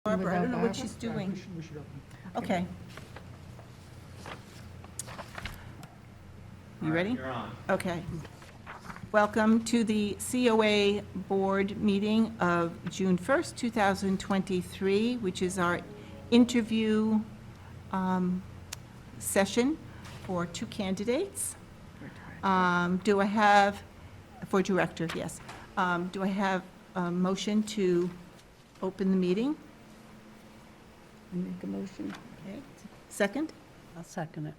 Barbara, I don't know what she's Yeah, doing. we should open. Okay. You ready? You're on. Okay. Welcome to the COA Board meeting of June 1st, 2023, which is our interview session for two candidates. Do I have, for director, yes. Do I have a motion to open the meeting? Make a motion. Okay. Second? I'll second it.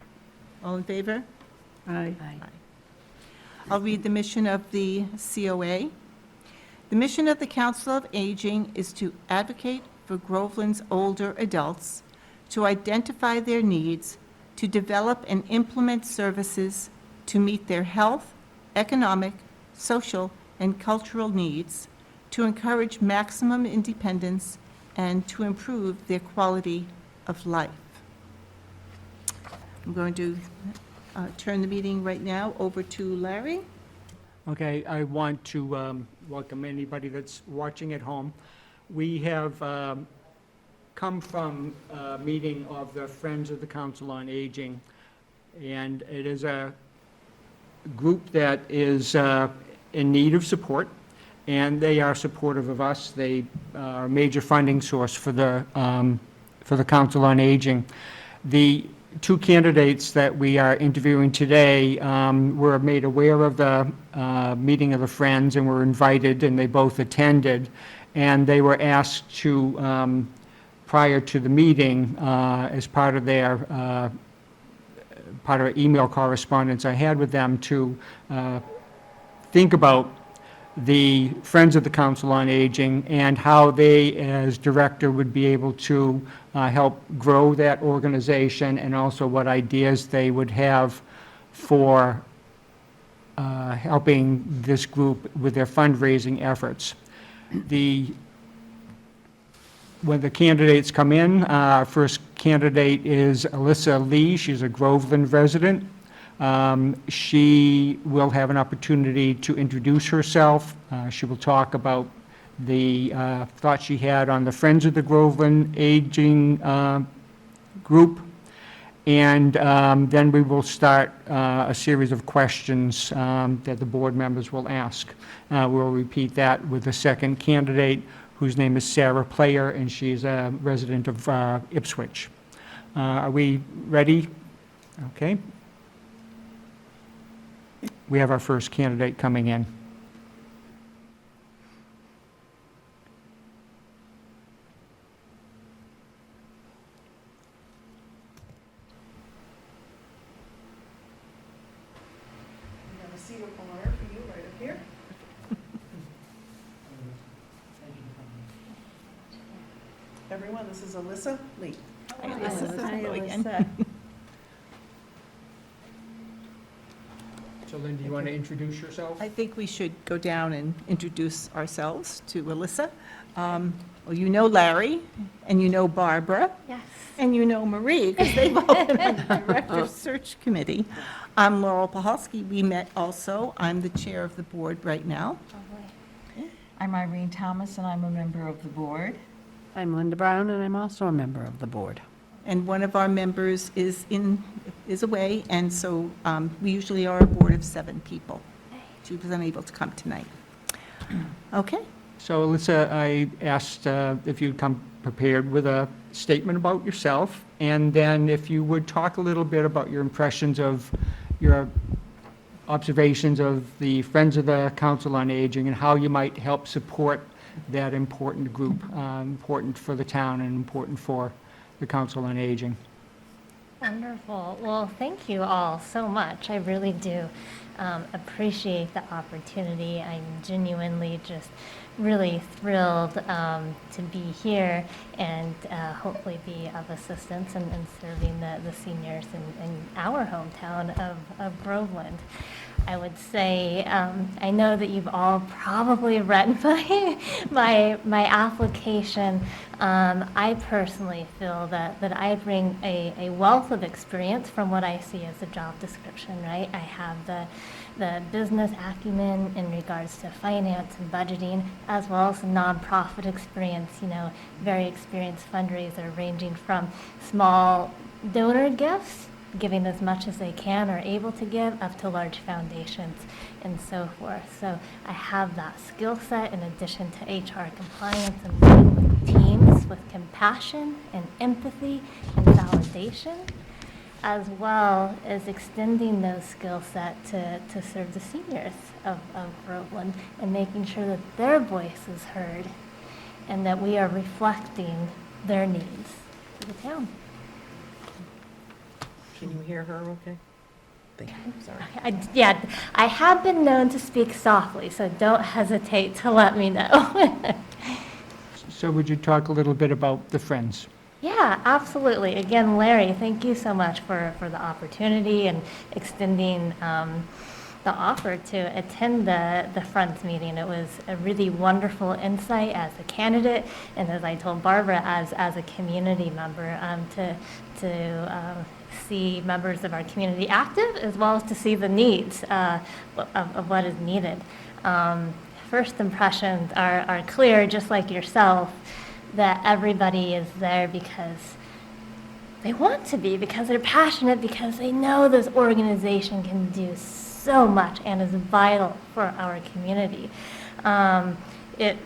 All in favor? Aye. I'll read the mission of the COA. The mission of the Council of Aging is to advocate for Groveland's older adults, to identify their needs, to develop and implement services to meet their health, economic, social, and cultural needs, to encourage maximum independence, and to improve their quality of life. I'm going to turn the meeting right now over to Larry. Okay, I want to welcome anybody that's watching at home. We have come from a meeting of the Friends of the Council on Aging, and it is a group that is in need of support, and they are supportive of us. They are a major funding source for the Council on Aging. The two candidates that we are interviewing today were made aware of the meeting of the Friends and were invited, and they both attended. And they were asked to, prior to the meeting, as part of email correspondence I had with them, to think about the Friends of the Council on Aging and how they, as director, would be able to help grow that organization, and also what ideas they would have for helping this group with their fundraising efforts. When the candidates come in, our first candidate is Alyssa Lee. She's a Groveland resident. She will have an opportunity to introduce herself. She will talk about the thoughts she had on the Friends of the Groveland Aging group. And then we will start a series of questions that the board members will ask. We'll repeat that with the second candidate, whose name is Sarah Player, and she's a resident of Ipswich. Are we ready? Okay. We have our first candidate coming in. We have a seat of honor for you right up here. Everyone, this is Alyssa Lee. Hi, Alyssa. Hi, Hello again. Alyssa. So Lynn, do you want to introduce yourself? I think we should go down and introduce ourselves to Alyssa. Well, you know Larry, and you know Barbara, Yes. and you know Marie, because they've all been on the Director's Search Committee. I'm Laurel Pahalski. We met also. I'm the chair of the board right now. I'm Irene Thomas, and I'm a member of the board. I'm Linda Brown, and I'm also a member of the board. And one of our members is away, and so we usually are a board of 7 people. She was unable to come tonight. Okay. So Alyssa, I asked if you'd come prepared with a statement about yourself, and then if you would talk a little bit about your impressions of your observations of the Friends of the Council on Aging and how you might help support that important group, important for the town and important for the Council on Aging. Wonderful. Well, thank you all so much. I really do appreciate the opportunity. I'm genuinely just really thrilled to be here and hopefully be of assistance in serving the seniors in our hometown of Groveland. I would say, I know that you've all probably read my application. I personally feel that I bring a wealth of experience from what I see as a job description, right? I have the business acumen in regards to finance and budgeting, as well as the nonprofit experience, very experienced fundraiser ranging from small donor gifts, giving as much as they can or able to give, up to large foundations and so forth. So I have that skill set in addition to HR compliance and working with teams with compassion and empathy and validation, as well as extending those skill set to serve the seniors of Groveland and making sure that their voice is heard and that we are reflecting their needs to the town. Can you hear her okay? Thank you, sorry. Yeah, I have been known to speak softly, so don't hesitate to let me know. So would you talk a little bit about the Friends? Yeah, absolutely. Again, Larry, thank you so much for the opportunity and extending the offer to attend the Friends meeting. It was a really wonderful insight as a candidate, and as I told Barbara, as a community member, to see members of our community active, as well as to see the needs of what is needed. First impressions are clear, just like yourself, that everybody is there because they want to be, because they're passionate, because they know this organization can do so much and is vital for our community. It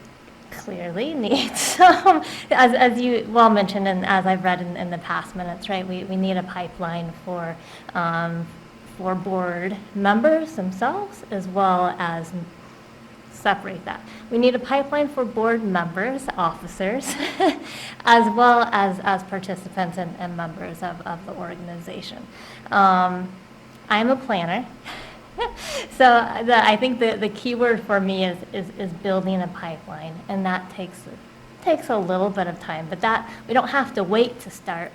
clearly needs, as you well mentioned, and as I've read in the past minutes, right, we need a pipeline for board members themselves, as well as separate that. We need a pipeline for board members, officers, as well as participants and members of the organization. I'm a planner. So I think the key word for me is building a pipeline, and that takes a little bit of time, but that we don't have to wait to start.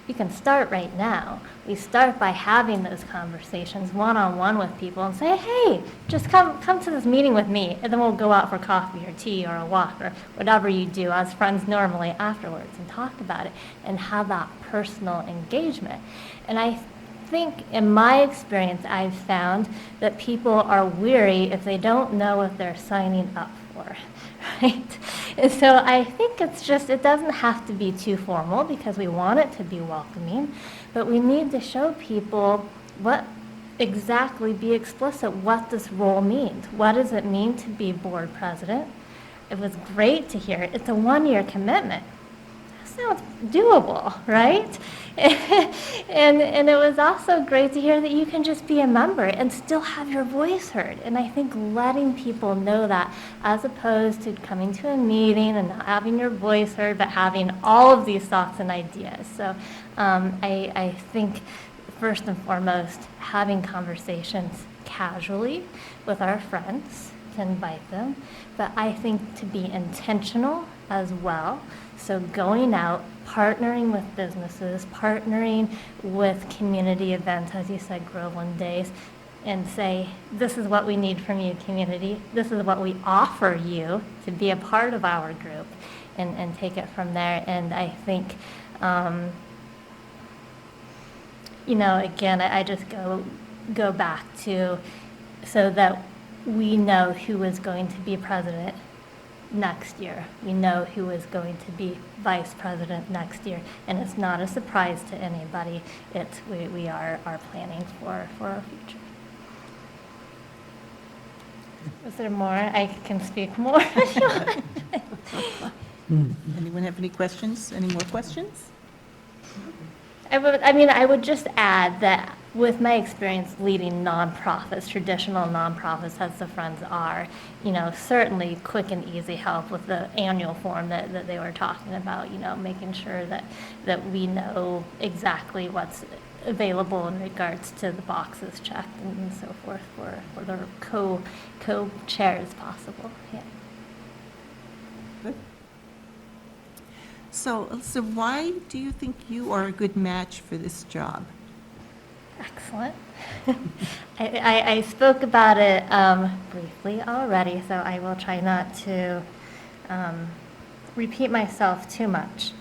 You can start right now. We start by having those conversations one-on-one with people and say, hey, just come to this meeting with me, and then we'll go out for coffee or tea or a walk or whatever you do as friends normally afterwards and talk about it and have that personal engagement. And I think in my experience, I've found that people are weary if they don't know what they're signing up for, right? And so I think it doesn't have to be too formal because we want it to be welcoming, but we need to show people be explicit what this role means. What does it mean to be board president? It was great to hear. It's a 1-year commitment. Sounds doable, right? and it was also great to hear that you can just be a member and still have your voice heard. And I think letting people know that, as opposed to coming to a meeting and not having your voice heard, but having all of these thoughts and ideas. So I think first and foremost, having conversations casually with our friends, to invite them, but I think to be intentional as well. So going out, partnering with businesses, partnering with community events, as you said, Groveland Days, and say, this is what we need from you, community. This is what we offer you to be a part of our group, and take it from there. And I think, again, I just go back to so that we know who is going to be president next year. We know who is going to be vice president next year, and it's not a surprise to anybody. We are planning for our future. Is there more? I can speak more. Anyone have any questions? Any more questions? I would just add that with my experience leading nonprofits, traditional nonprofits as the Friends are, certainly quick and easy help with the annual form that they were talking about, making sure that we know exactly what's available in regards to the boxes checked and so forth for the co-chairs possible. Yeah. Good. So, Alyssa, why do you think you are a good match for this job? Excellent. I spoke about it briefly already, so I will try not to repeat myself too much.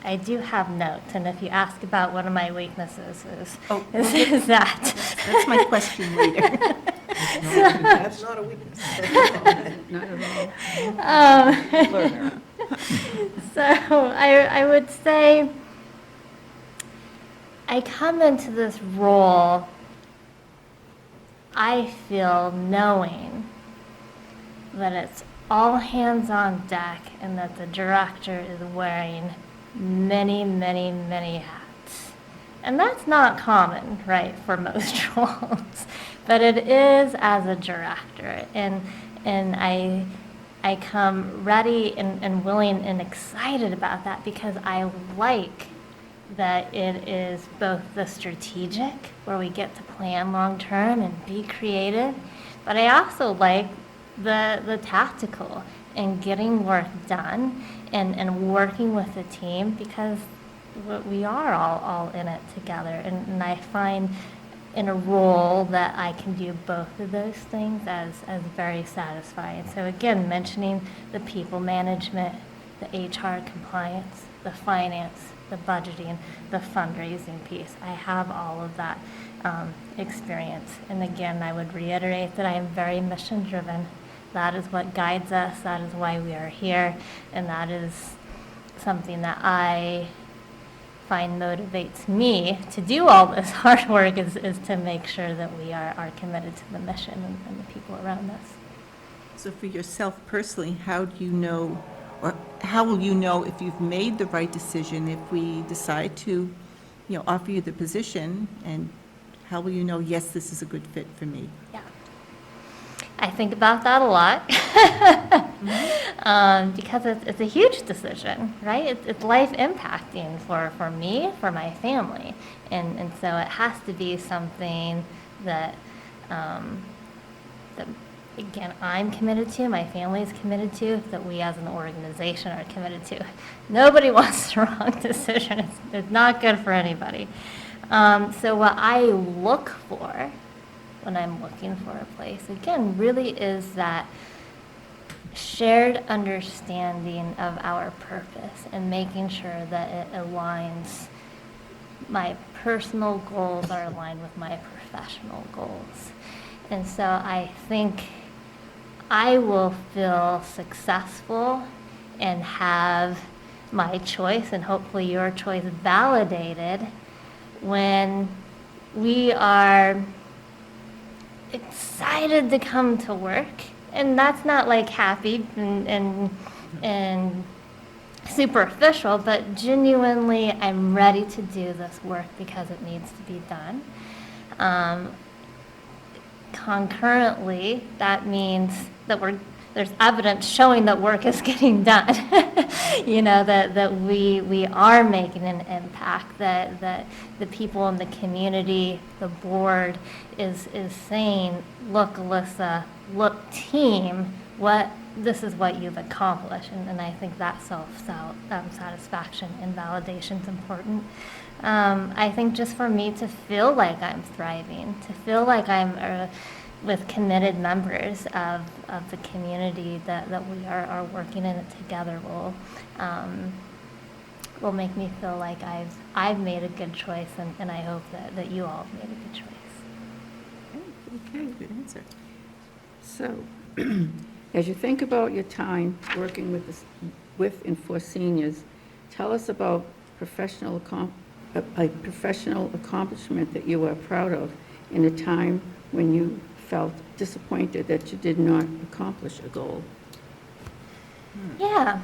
I do have notes, and if you ask about one of my weaknesses is, Oh, is that. That's my question later. That's not a weakness. Not at all. Um, So I would say I come into this role, I feel, knowing that it's all hands on deck and that the director is wearing many, many, many hats. And that's not common, right, for most roles. But it is as a director. And I come ready and willing and excited about that because I like that it is both the strategic, where we get to plan long-term and be creative, but I also like the tactical and getting work done and working with the team because we are all in it together. And I find in a role that I can do both of those things as very satisfying. So again, mentioning the people management, the HR compliance, the finance, the budgeting, the fundraising piece. I have all of that experience. And again, I would reiterate that I am very mission driven. That is what guides us. That is why we are here. And that is something that I find motivates me to do all this hard work is to make sure that we are committed to the mission and the people around us. So for yourself personally, how do you know, or how will you know if you've made the right decision if we decide to, offer you the position? And how will you know, yes, this is a good fit for me? Yeah. I think about that a lot because it's a huge decision, right? It's life impacting for me, for my family. And so it has to be something that, that, again, I'm committed to, my family is committed to, that we as an organization are committed to. Nobody wants the wrong decision. It's not good for anybody. So what I look for when I'm looking for a place, again, really is that shared understanding of our purpose and making sure that it aligns, my personal goals are aligned with my professional goals. And so I think I will feel successful and have my choice and hopefully your choice validated when we are excited to come to work. And that's not like happy and superficial, but genuinely I'm ready to do this work because it needs to be done. Concurrently, that means that there's evidence showing that work is getting done. That we are making an impact, that the people in the community, the board is saying, look, Alyssa, look, team, this is what you've accomplished. And I think that satisfaction and validation is important. I think just for me to feel like I'm thriving, to feel like I'm with committed members of the community that we are working in it together will make me feel like I've made a good choice, and I hope that you all have made a good choice. Okay, good answer. So, as you think about your time working with and for seniors, tell us about a professional accomplishment that you are proud of in a time when you felt disappointed that you did not accomplish a goal. Yeah.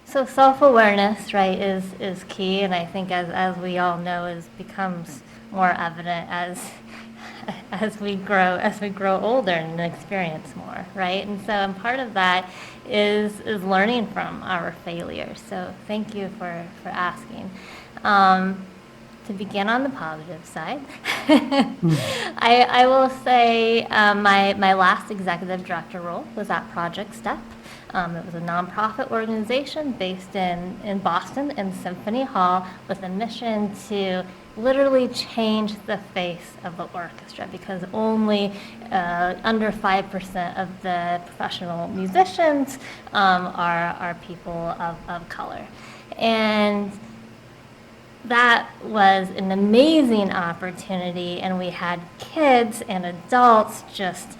So self-awareness, right, is key, and I think as we all know, becomes more evident as we grow older and experience more, right? And part of that is learning from our failures. So thank you for asking. To begin on the positive side, I will say my last executive director role was at Project STEP. It was a nonprofit organization based in Boston, in Symphony Hall, with a mission to literally changed the face of the orchestra because only under 5% of the professional musicians are people of color. And that was an amazing opportunity, and we had kids and adults just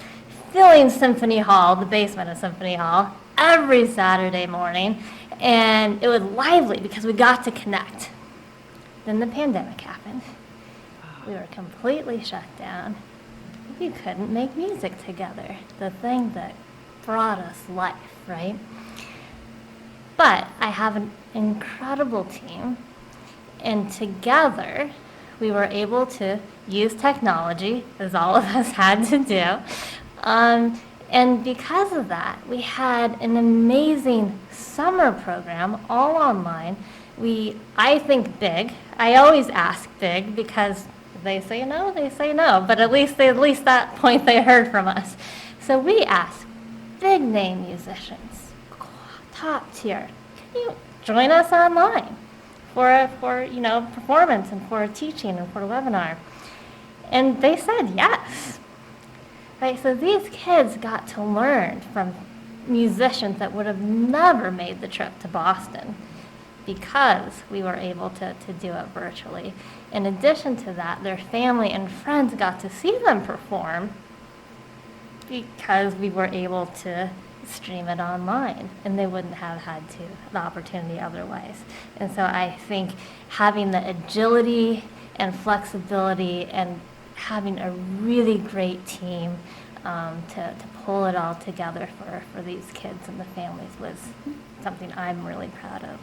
filling Symphony Hall, the basement of Symphony Hall, every Saturday morning, and it was lively because we got to connect. Then the pandemic happened. We were completely shut down. We couldn't make music together, the thing that brought us life, right? But I have an incredible team, and together we were able to use technology, as all of us had to do. And because of that, we had an amazing summer program, all online. I think big. I always ask big because they say no, they say no. But at least that point they heard from us. So we asked big name musicians, top tier, can you join us online for performance and for teaching and for a webinar? And they said yes. Right, so these kids got to learn from musicians that would have never made the trip to Boston because we were able to do it virtually. In addition to that, their family and friends got to see them perform because we were able to stream it online, and they wouldn't have had the opportunity otherwise. And so I think having the agility and flexibility and having a really great team to pull it all together for these kids and the families was something I'm really proud of.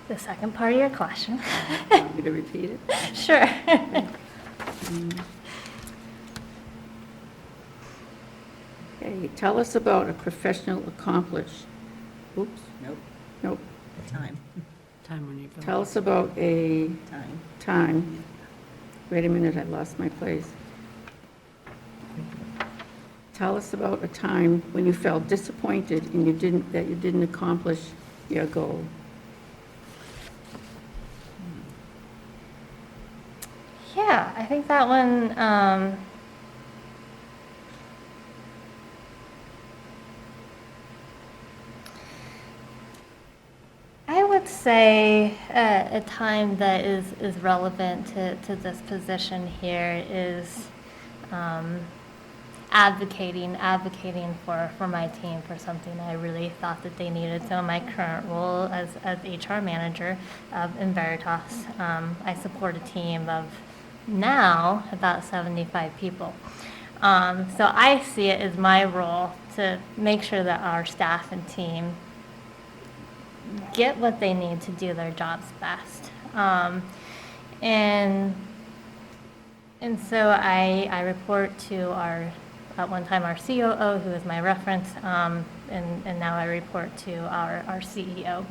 The second part of your question. Want me to repeat it? Sure. Okay, tell us about a professional Oops, nope. Time. Time when you. Tell us about a Time. time. Wait a minute, I lost my place. Tell us about a time when you felt disappointed and you didn't accomplish your goal. Yeah, I think that one, I would say a time that is relevant to this position here is advocating for my team for something I really thought that they needed. So in my current role as HR manager in Veritas, I support a team of now about 75 people. So I see it as my role to make sure that our staff and team get what they need to do their jobs best. And so I report to at one time our COO, who is my reference, and now I report to our CEO.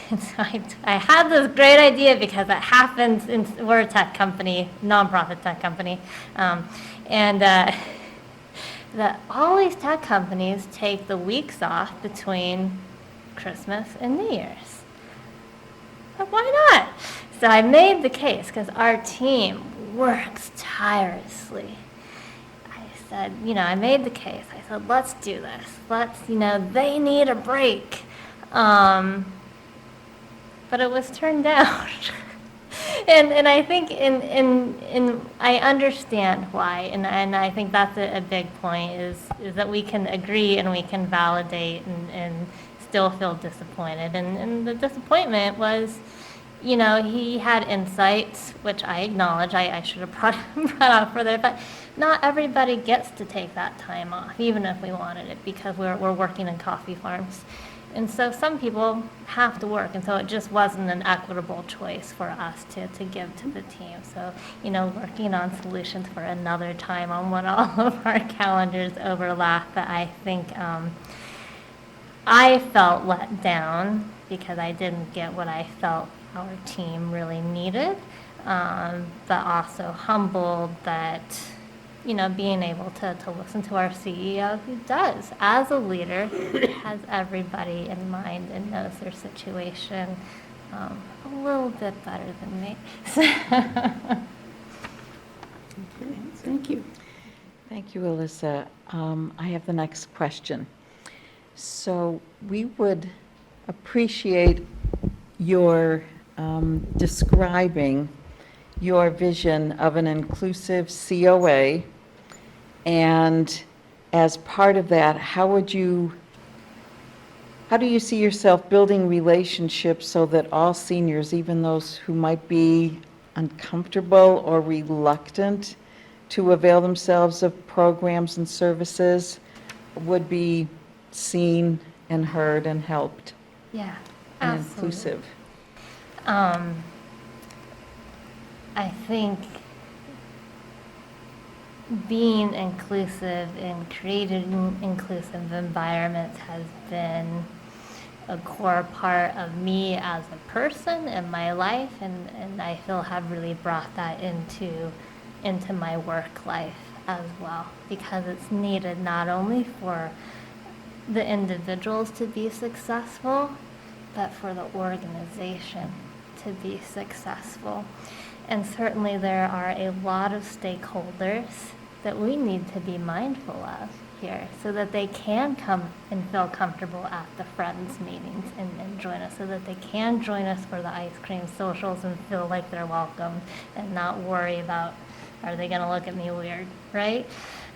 And so I had this great idea because it happens, we're a tech company, nonprofit tech company, and that all these tech companies take the weeks off between Christmas and New Year's. But why not? So I made the case because our team works tirelessly. I made the case. I said, let's do this. They need a break. But it was turned down. and I think I understand why, and I think that's a big point is that we can agree and we can validate and still feel disappointed. And the disappointment was, he had insights, which I acknowledge. I should have brought out further, but not everybody gets to take that time off, even if we wanted it, because we're working in coffee farms. And so some people have to work, and so it just wasn't an equitable choice for us to give to the team. So, working on solutions for another time on when all of our calendars overlap, but I think I felt let down because I didn't get what I felt our team really needed, but also humbled that being able to listen to our CEO, who does, as a leader, has everybody in mind and knows their situation a little bit better than me. Thank you. Thank you, Alyssa. I have the next question. So we would appreciate your describing your vision of an inclusive COA, and as part of that, how do you see yourself building relationships so that all seniors, even those who might be uncomfortable or reluctant to avail themselves of programs and services, would be seen and heard and helped Yeah, and absolutely. inclusive? I think being inclusive and creating inclusive environments has been a core part of me as a person in my life, and I feel have really brought that into my work life as well, because it's needed not only for the individuals to be successful, but for the organization to be successful. And certainly there are a lot of stakeholders that we need to be mindful of here so that they can come and feel comfortable at the Friends meetings and join us, so that they can join us for the ice cream socials and feel like they're welcome and not worry about, are they going to look at me weird, right?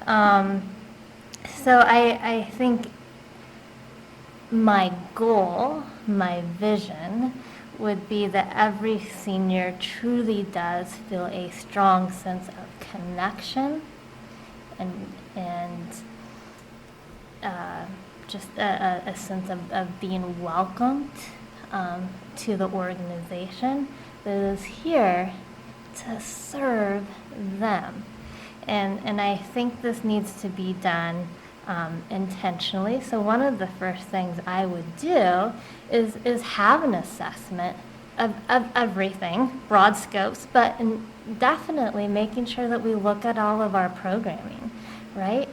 So I think my goal, my vision, would be that every senior truly does feel a strong sense of connection and just a sense of being welcomed to the organization that is here to serve them. And I think this needs to be done intentionally. So one of the first things I would do is have an assessment of everything, broad scopes, but definitely making sure that we look at all of our programming, right?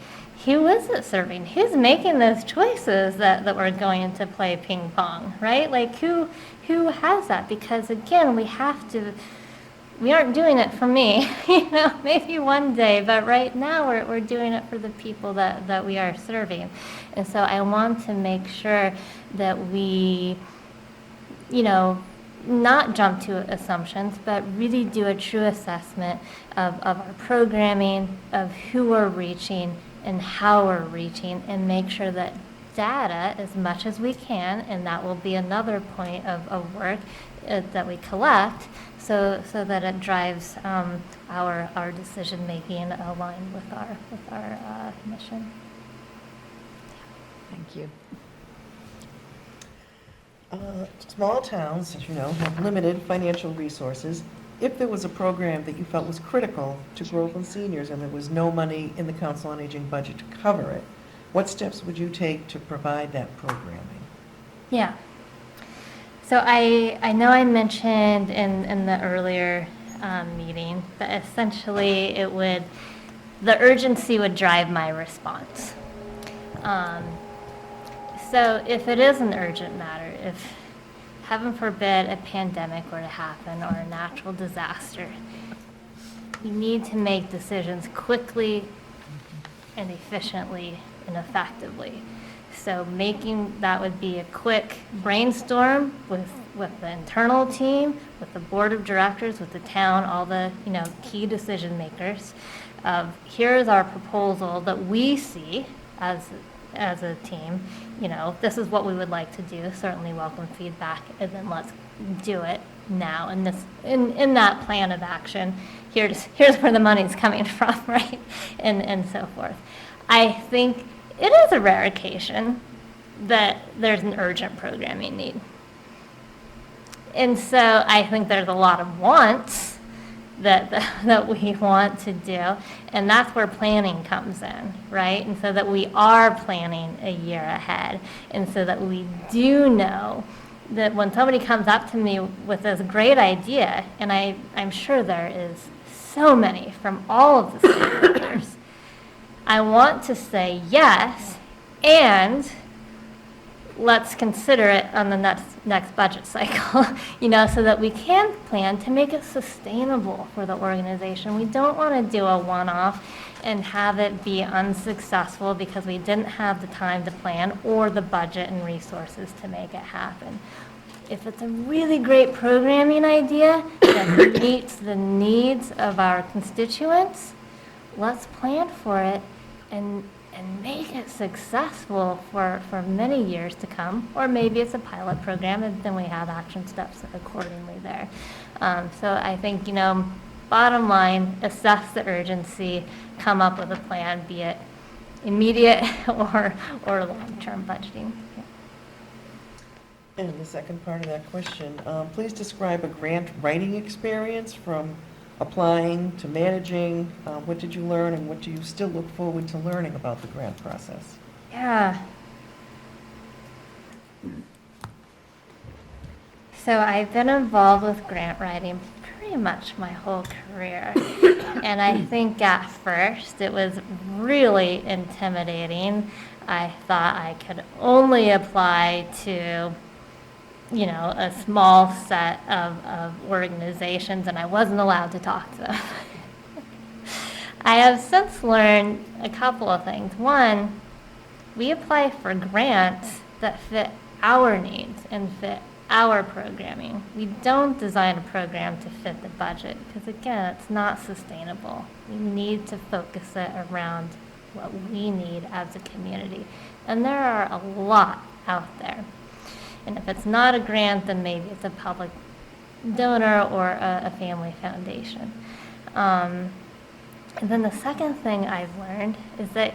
Who is it serving? Who's making those choices that we're going to play ping pong, right? Like who has that? Because again, we aren't doing it for me, maybe one day, but right now we're doing it for the people that we are serving. And so I want to make sure that we, not jump to assumptions, but really do a true assessment of our programming, of who we're reaching and how we're reaching, and make sure that data, as much as we can, and that will be another point of work that we collect, so that it drives our decision making aligned with our mission. Thank you. Small towns, as you know, have limited financial resources. If there was a program that you felt was critical to Groveland seniors and there was no money in the Council on Aging budget to cover it, what steps would you take to provide that programming? Yeah. So I know I mentioned in the earlier meeting that essentially the urgency would drive my response. So if it is an urgent matter, if heaven forbid a pandemic were to happen or a natural disaster, we need to make decisions quickly and efficiently and effectively. So that would be a quick brainstorm with the internal team, with the board of directors, with the town, all the key decision makers. Here's our proposal that we see as a team. This is what we would like to do. Certainly welcome feedback, and then let's do it now. And in that plan of action, here's where the money's coming from, right? And so forth. I think it is a rare occasion that there's an urgent programming need. And so I think there's a lot of wants that we want to do, and that's where planning comes in, right? And so that we are planning a year ahead, and so that we do know that when somebody comes up to me with this great idea, and I'm sure there is so many from all of the stakeholders I want to say yes, and let's consider it on the next budget cycle, so that we can plan to make it sustainable for the organization. We don't want to do a one-off and have it be unsuccessful because we didn't have the time to plan or the budget and resources to make it happen. If it's a really great programming idea that meets the needs of our constituents, let's plan for it and make it successful for many years to come. Or maybe it's a pilot program, and then we have action steps accordingly there. So I think, bottom line, assess the urgency, come up with a plan, be it immediate or long-term budgeting. Yeah. And the second part of that question, please describe a grant writing experience from applying to managing. What did you learn, and what do you still look forward to learning about the grant process? Yeah. So I've been involved with grant writing pretty much my whole career. And I think at first it was really intimidating. I thought I could only apply to a small set of organizations, and I wasn't allowed to talk to them. I have since learned a couple of things. One, we apply for grants that fit our needs and fit our programming. We don't design a program to fit the budget because, again, it's not sustainable. We need to focus it around what we need as a community. And there are a lot out there. And if it's not a grant, then maybe it's a public donor or a family foundation. And then the second thing I've learned is that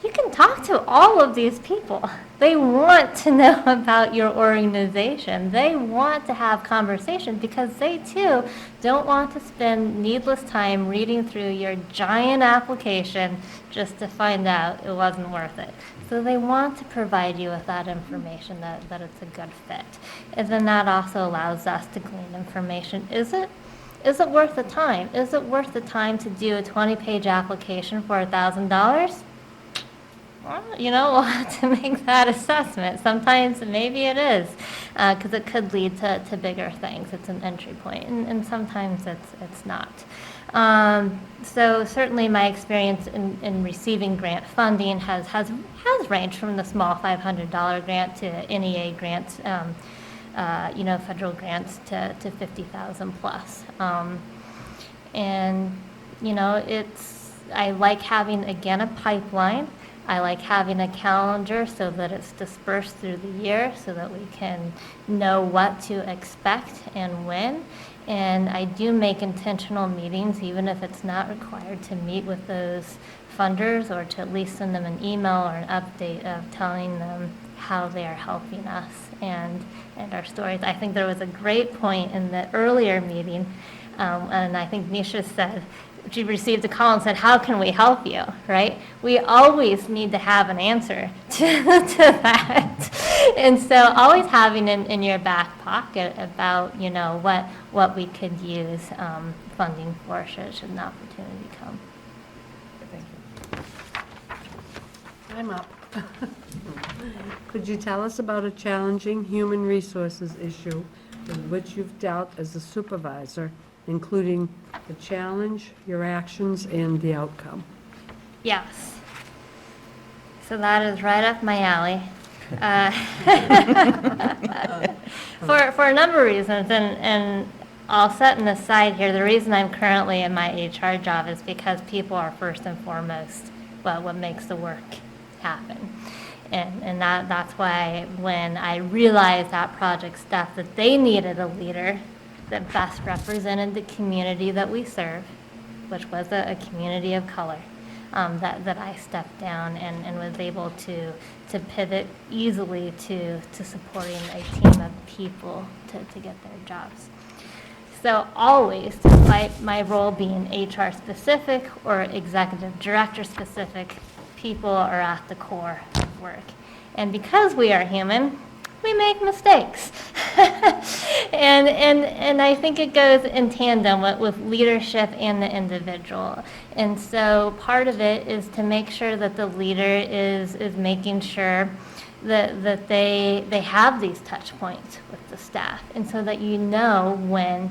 you can talk to all of these people. They want to know about your organization. They want to have conversation because they too don't want to spend needless time reading through your giant application just to find out it wasn't worth it. So they want to provide you with that information that it's a good fit. And then that also allows us to glean information. Is it worth the time? Is it worth the time to do a 20-page application for $1,000? Well, we'll have to make that assessment. Sometimes maybe it is, because it could lead to bigger things. It's an entry point, and sometimes it's not. So certainly my experience in receiving grant funding has ranged from the small $500 grant to NEA grants, federal grants to $50,000 plus. I like having, again, a pipeline. I like having a calendar so that it's dispersed through the year so that we can know what to expect and when. And I do make intentional meetings, even if it's not required to meet with those funders, or to at least send them an email or an update of telling them how they are helping us and our stories. I think there was a great point in the earlier meeting, and I think Nisha said, she received a call and said, how can we help you, right? We always need to have an answer to that. And so always having in your back pocket about, what we could use funding for should an opportunity come. Thank you. I'm up. Could you tell us about a challenging human resources issue with which you've dealt as a supervisor, including the challenge, your actions, and the outcome? Yes. So that is right up my alley. For a number of reasons, and I'll set an aside here. The reason I'm currently in my HR job is because people are first and foremost what makes the work happen. And that's why when I realized at Project Steph that they needed a leader that best represented the community that we serve, which was a community of color, that I stepped down and was able to pivot easily to supporting a team of people to get their jobs. So always, despite my role being HR specific or executive director specific, people are at the core of work. And because we are human, we make mistakes. And I think it goes in tandem with leadership and the individual. And so part of it is to make sure that the leader is making sure that they have these touch points with the staff, and so that you know when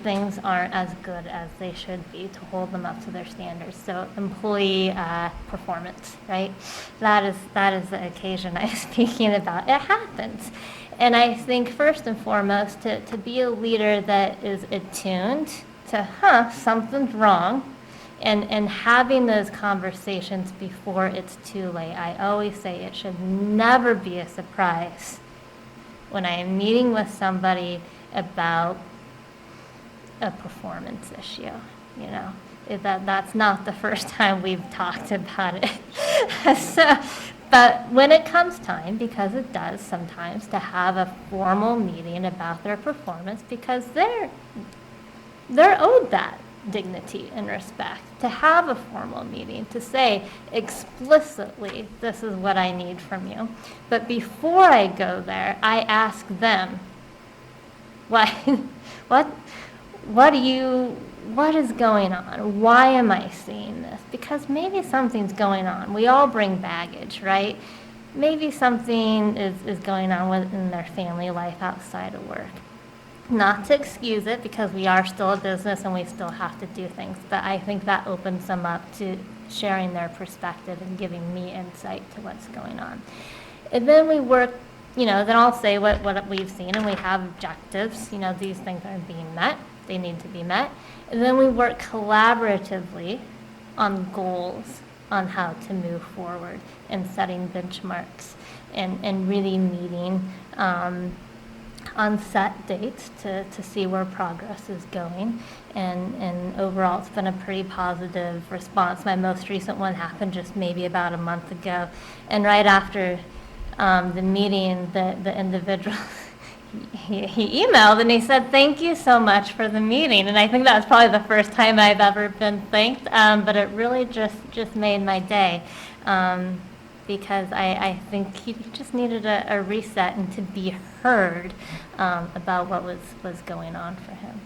things aren't as good as they should be, to hold them up to their standards. So employee performance, right? That is the occasion I'm speaking about. It happens. And I think first and foremost, to be a leader that is attuned to, something's wrong, and having those conversations before it's too late. I always say it should never be a surprise when I am meeting with somebody about a performance issue, you know. That's not the first time we've talked about it. So, but when it comes time, because it does sometimes, to have a formal meeting about their performance, because they're owed that dignity and respect, to have a formal meeting, to say explicitly, this is what I need from you. But before I go there, I ask them, what is going on? Why am I seeing this? Because maybe something's going on. We all bring baggage, right? Maybe something is going on within their family life outside of work. Not to excuse it, because we are still a business and we still have to do things, but I think that opens them up to sharing their perspective and giving me insight to what's going on. And then we work, then I'll say what we've seen, and we have objectives. These things aren't being met. They need to be met. And then we work collaboratively on goals on how to move forward, and setting benchmarks, and really meeting on set dates to see where progress is going. And overall, it's been a pretty positive response. My most recent one happened just maybe about a month ago. And right after the meeting, the individual, he emailed and he said, "Thank you so much for the meeting." And I think that was probably the first time I've ever been thanked, but it really just made my day. Because I think he just needed a reset and to be heard about what was going on for him.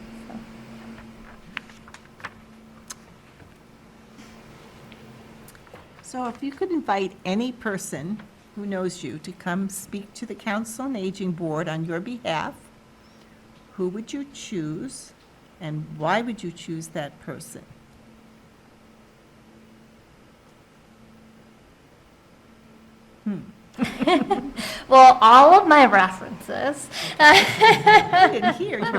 So if you could invite any person who knows you to come speak to the Council on Aging Board on your behalf, who would you choose, and why would you choose that person? Well, all of my references. I didn't hear you.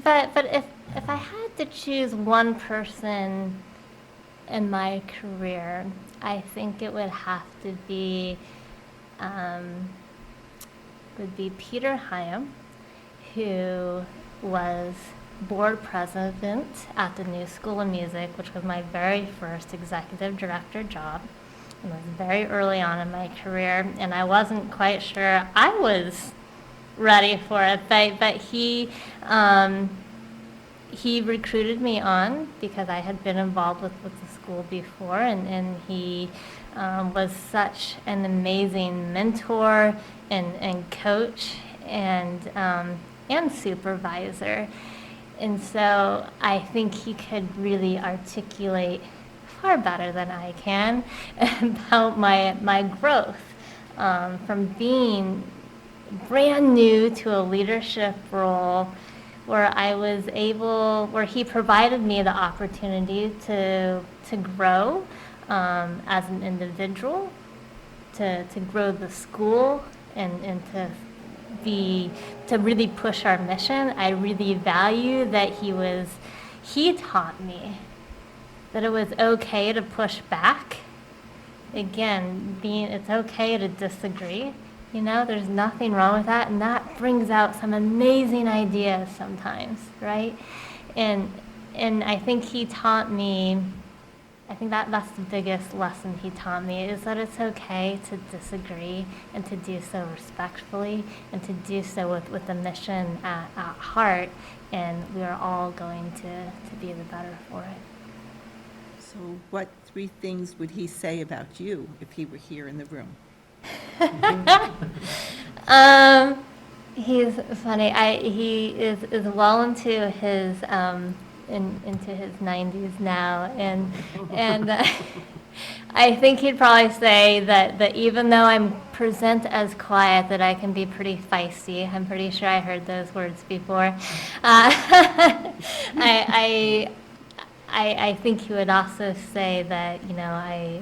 But if I had to choose one person in my career, I think it would have to be Peter Hyam, who was board president at the New School of Music, which was my very first executive director job. It was very early on in my career, and I wasn't quite sure I was ready for it, but he recruited me on because I had been involved with the school before, and he was such an amazing mentor and coach and supervisor. And so I think he could really articulate far better than I can about my growth from being brand new to a leadership role where he provided me the opportunity to grow as an individual, to grow the school, and to really push our mission. I really value that he taught me that it was okay to push back. Again, it's okay to disagree. There's nothing wrong with that, and that brings out some amazing ideas sometimes, right? And I think he taught me, I think that's the biggest lesson he taught me, is that it's okay to disagree, and to do so respectfully, and to do so with the mission at heart, and we are all going to be the better for it. So what 3 things would he say about you if he were here in the room? He's funny. He is well into his into his 90s now, and I think he'd probably say that even though I'm present as quiet, that I can be pretty feisty. I'm pretty sure I heard those words before. I think he would also say that, you know, I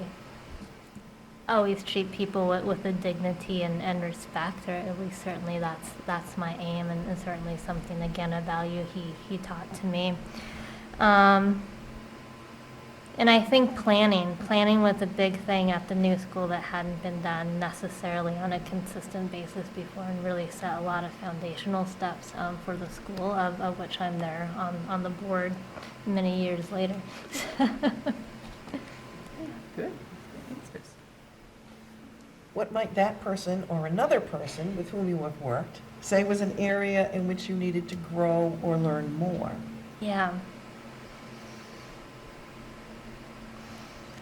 always treat people with a dignity and respect, or at least certainly that's my aim, and certainly something, again, a value he taught to me. And I think planning was a big thing at the new school that hadn't been done necessarily on a consistent basis before, and really set a lot of foundational steps for the school, of which I'm there on the board many years later. Good. What might that person or another person with whom you have worked say was an area in which you needed to grow or learn more? Yeah.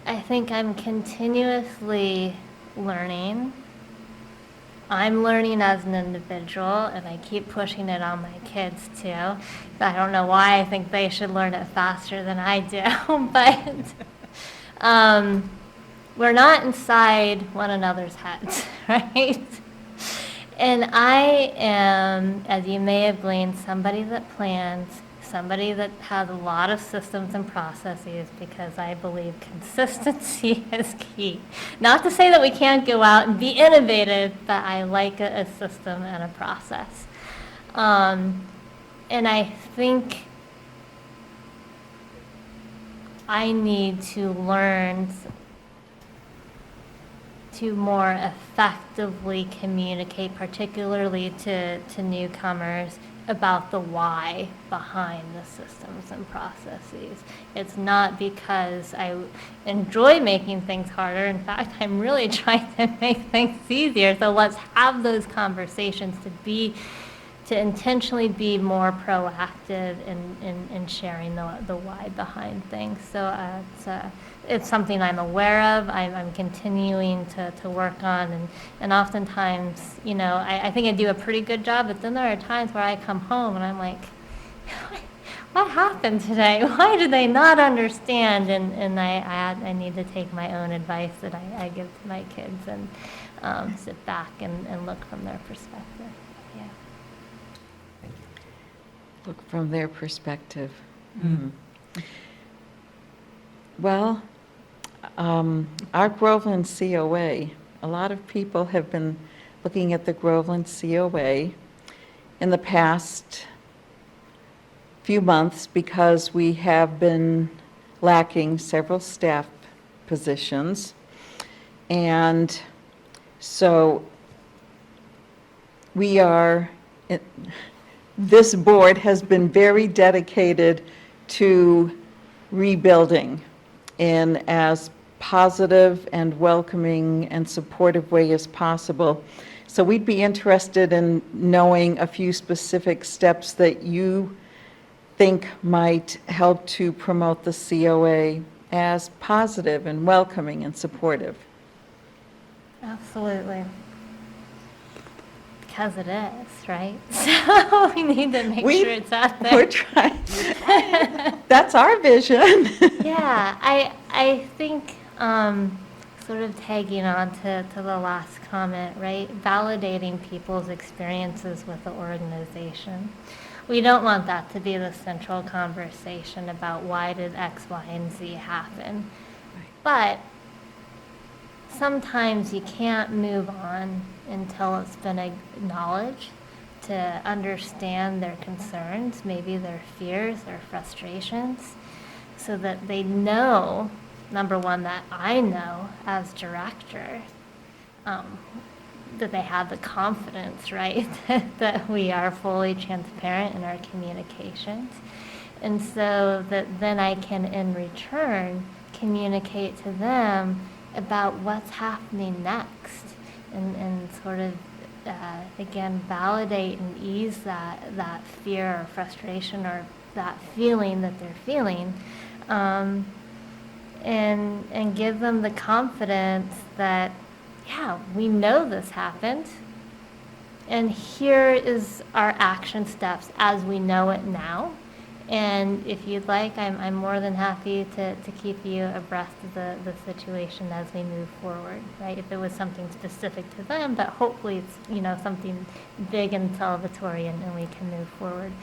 I think I'm continuously learning. I'm learning as an individual, and I keep pushing it on my kids too. I don't know why I think they should learn it faster than I do, but we're not inside one another's heads, right? And I am, as you may have gleaned, somebody that plans, somebody that has a lot of systems and processes, because I believe consistency is key. Not to say that we can't go out and be innovative, but I like a system and a process. And I think I need to learn to more effectively communicate, particularly to newcomers, about the why behind the systems and processes. It's not because I enjoy making things harder. In fact, I'm really trying to make things easier. So let's have those conversations to intentionally be more proactive in sharing the why behind things. So it's something I'm aware of, I'm continuing to work on, and oftentimes, you know, I think I do a pretty good job, but then there are times where I come home and I'm like, what happened today? Why did they not understand? And I need to take my own advice that I give to my kids and sit back and look from their perspective. Yeah. Look from their perspective. Well, our Groveland COA, a lot of people have been looking at the Groveland COA in the past few months because we have been lacking several staff positions. And so this board has been very dedicated to rebuilding in as positive and welcoming and supportive way as possible. So we'd be interested in knowing a few specific steps that you think might help to promote the COA as positive and welcoming and supportive. Absolutely. Because it is, right? So we need to make sure it's out there. We're trying. That's our vision. Yeah, I think sort of tagging on to the last comment, right? Validating people's experiences with the organization. We don't want that to be the central conversation about why did X, Y, and Z happen. But sometimes you can't move on until it's been acknowledged, to understand their concerns, maybe their fears, their frustrations, so that they know, number one, that I know as director, that they have the confidence, right, that we are fully transparent in our communications. And so that then I can, in return, communicate to them about what's happening next, and sort of, again, validate and ease that fear or frustration or that feeling that they're feeling, and give them the confidence that, yeah, we know this happened. And here is our action steps as we know it now. And if you'd like, I'm more than happy to keep you abreast of the situation as we move forward, right? If it was something specific to them, but hopefully it's, something big and celebratory and we can move forward.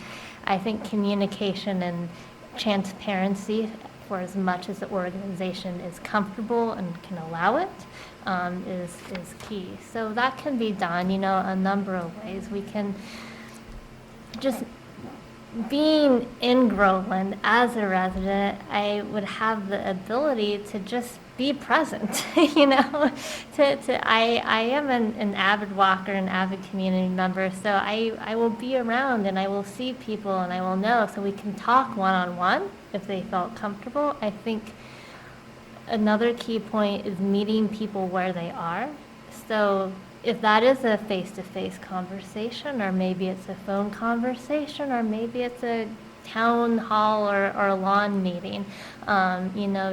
I think communication and transparency for as much as the organization is comfortable and can allow it, is key. So that can be done, a number of ways. We can just, being in Groveland as a resident, I would have the ability to just be present, I am an avid walker, an avid community member, so I will be around and I will see people and I will know, so we can talk one-on-one if they felt comfortable. I think another key point is meeting people where they are. So if that is a face-to-face conversation, or maybe it's a phone conversation, or maybe it's a town hall or lawn meeting,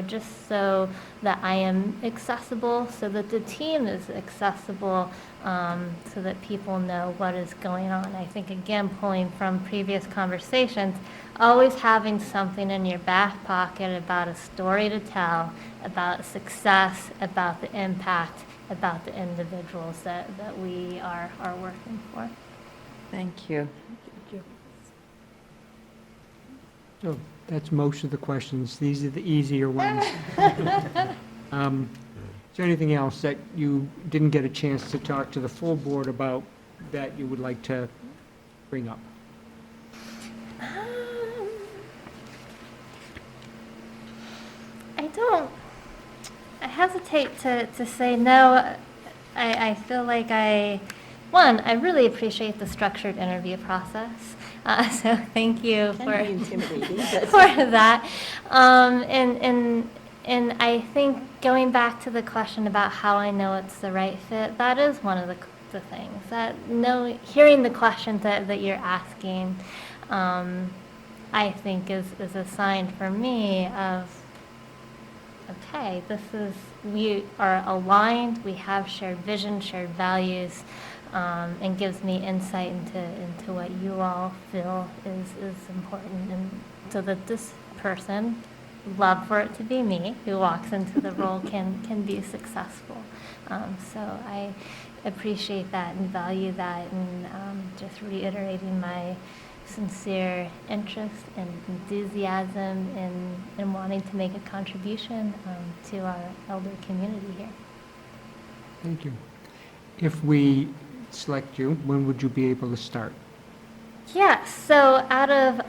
just so that I am accessible, so that the team is accessible, so that people know what is going on. I think, again, pulling from previous conversations, always having something in your back pocket about a story to tell, about success, about the impact, about the individuals that we are working for. Thank you. So that's most of the questions. These are the easier ones. Is there anything else that you didn't get a chance to talk to the full board about that you would like to bring up? I hesitate to say no. I feel like I really appreciate the structured interview process. So thank you for that. And I think going back to the question about how I know it's the right fit, that is one of the things that hearing the questions that you're asking, I think is a sign for me of, okay, we are aligned, we have shared vision, shared values, and gives me insight into what you all feel is important, and so that this person, love for it to be me, who walks into the role can be successful. So I appreciate that and value that, and just reiterating my sincere interest and enthusiasm in wanting to make a contribution to our elder community here. Thank you. If we select you, when would you be able to start? Yeah, so out of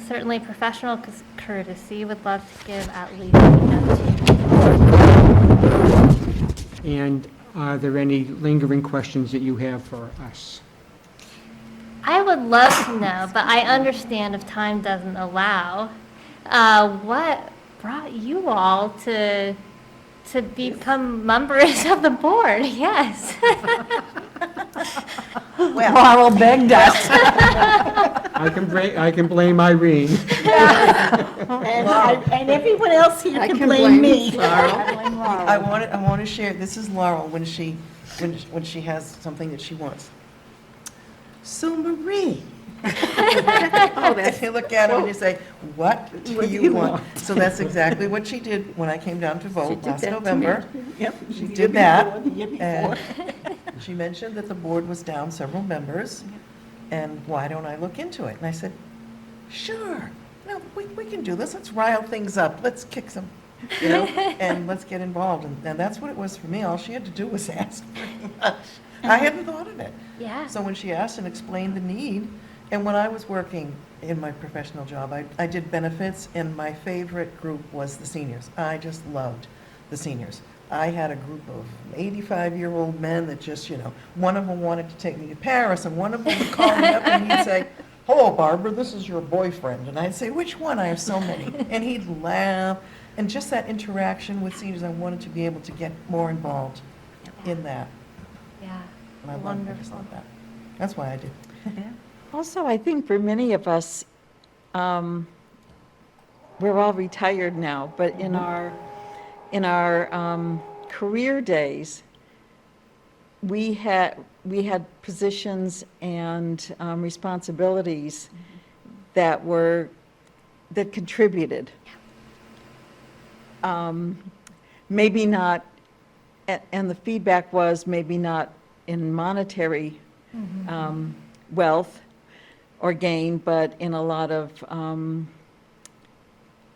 certainly professional courtesy, would love to give at least a 2 And are there any lingering questions that you have for us? I would love to know, but I understand if time doesn't allow, what brought you all to become members of the board? Yes. Laurel begged us. I can blame Irene. And everyone else here I can can blame blame me. I want to share, this is Laurel when she has something that she wants. So Marie. And you look at her and you say, what do you want? So that's exactly what she did when I came down to She vote did last that to November. Yep. She did that. And she mentioned that the board was down several members, and why don't I look into it? And I said, sure, no, we can do this, let's rile things up, let's kick some, and let's get involved. And that's what it was for me, all she had to do was ask, pretty much. I hadn't thought of it. Yeah. So when she asked and explained the need, and when I was working in my professional job, I did benefits, and my favorite group was the seniors. I just loved the seniors. I had a group of 85-year-old men that just, one of them wanted to take me to Paris, and one of them would call me up and he'd say, hello, Barbara, this is your boyfriend. And I'd say, which one? I have so many. And he'd laugh. And just that interaction with seniors, I wanted to be able to get more involved in that. Yeah. And I just Wonderful. love that. That's why I did. Also, I think for many of us, we're all retired now, but in our career days, we had positions and responsibilities that contributed. Maybe not, and the feedback was maybe not in monetary wealth or gain, but in a lot of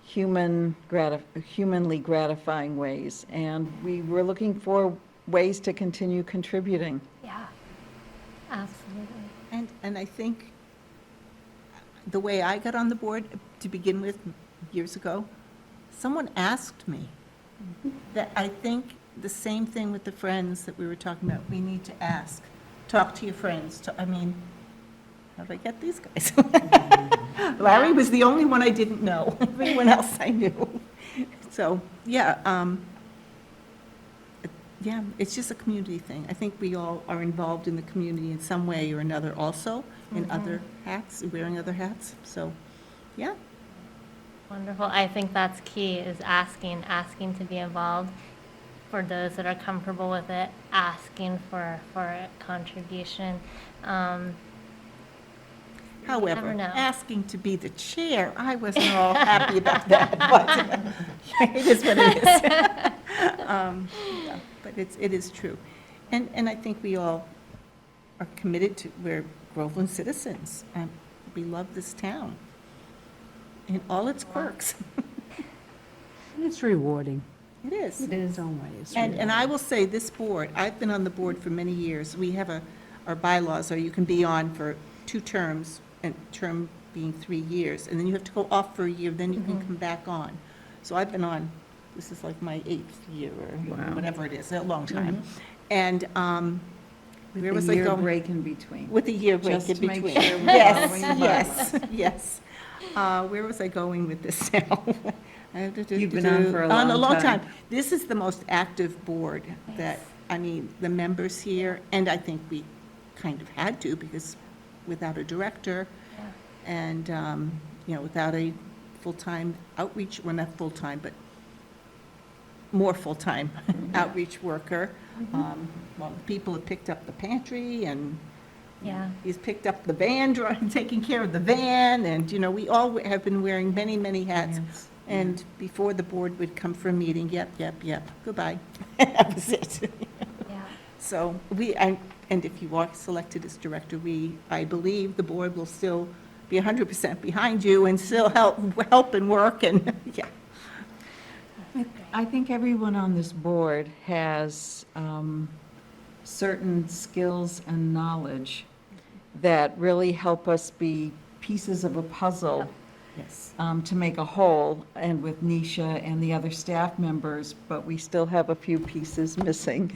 humanly gratifying ways. And we were looking for ways to continue contributing. Yeah, absolutely. And I think the way I got on the board to begin with years ago, someone asked me that I think the same thing with the friends that we were talking about, we need to ask, talk to your friends. I mean, how did I get these guys? Larry was the only one I didn't know. Everyone else I knew. So, yeah, yeah, it's just a community thing. I think we all are involved in the community in some way or another also, in other hats, wearing other hats. So, yeah. Wonderful. I think that's key, is asking to be involved. For those that are comfortable with it, asking for a contribution. However, never know. asking to be the chair, I wasn't all happy about that, but it is what it is. Yeah, but it is true. And I think we all are committed to, we're Groveland citizens, and we love this town in all its quirks. And it's rewarding. It is. In its own way. It's And I will say, this board, I've been on the board for many years. We have our bylaws, or you can be on for 2 terms, and term being 3 years, and then you have to go off for a year, then you can come back on. So I've been on, this is like my 8th year, or Wow. whatever it is, a long time. And where was With I a year going? break in between. With a year break Just in to make between. sure we're Yes, following the yes, yes. Where was I going with this now? You've been on for a On a long long time. time. This is the most active board that, I mean, the members here, and I think we kind of had to, because without a director and, without a full-time outreach, well, not full-time, but more full-time outreach worker, well, people have picked up the pantry, and Yeah. he's picked up the van, taking care of the van, and, we all have been wearing many, many hats. And before the board would come for a meeting, yep, goodbye. That was it. Yeah. So and if you are selected as director, I believe the board will still be 100% behind you and still help and work, and, yeah. I think everyone on this board has certain skills and knowledge that really help us be pieces of a puzzle Yes. to make a whole, and with Nisha and the other staff members, but we still have a few pieces missing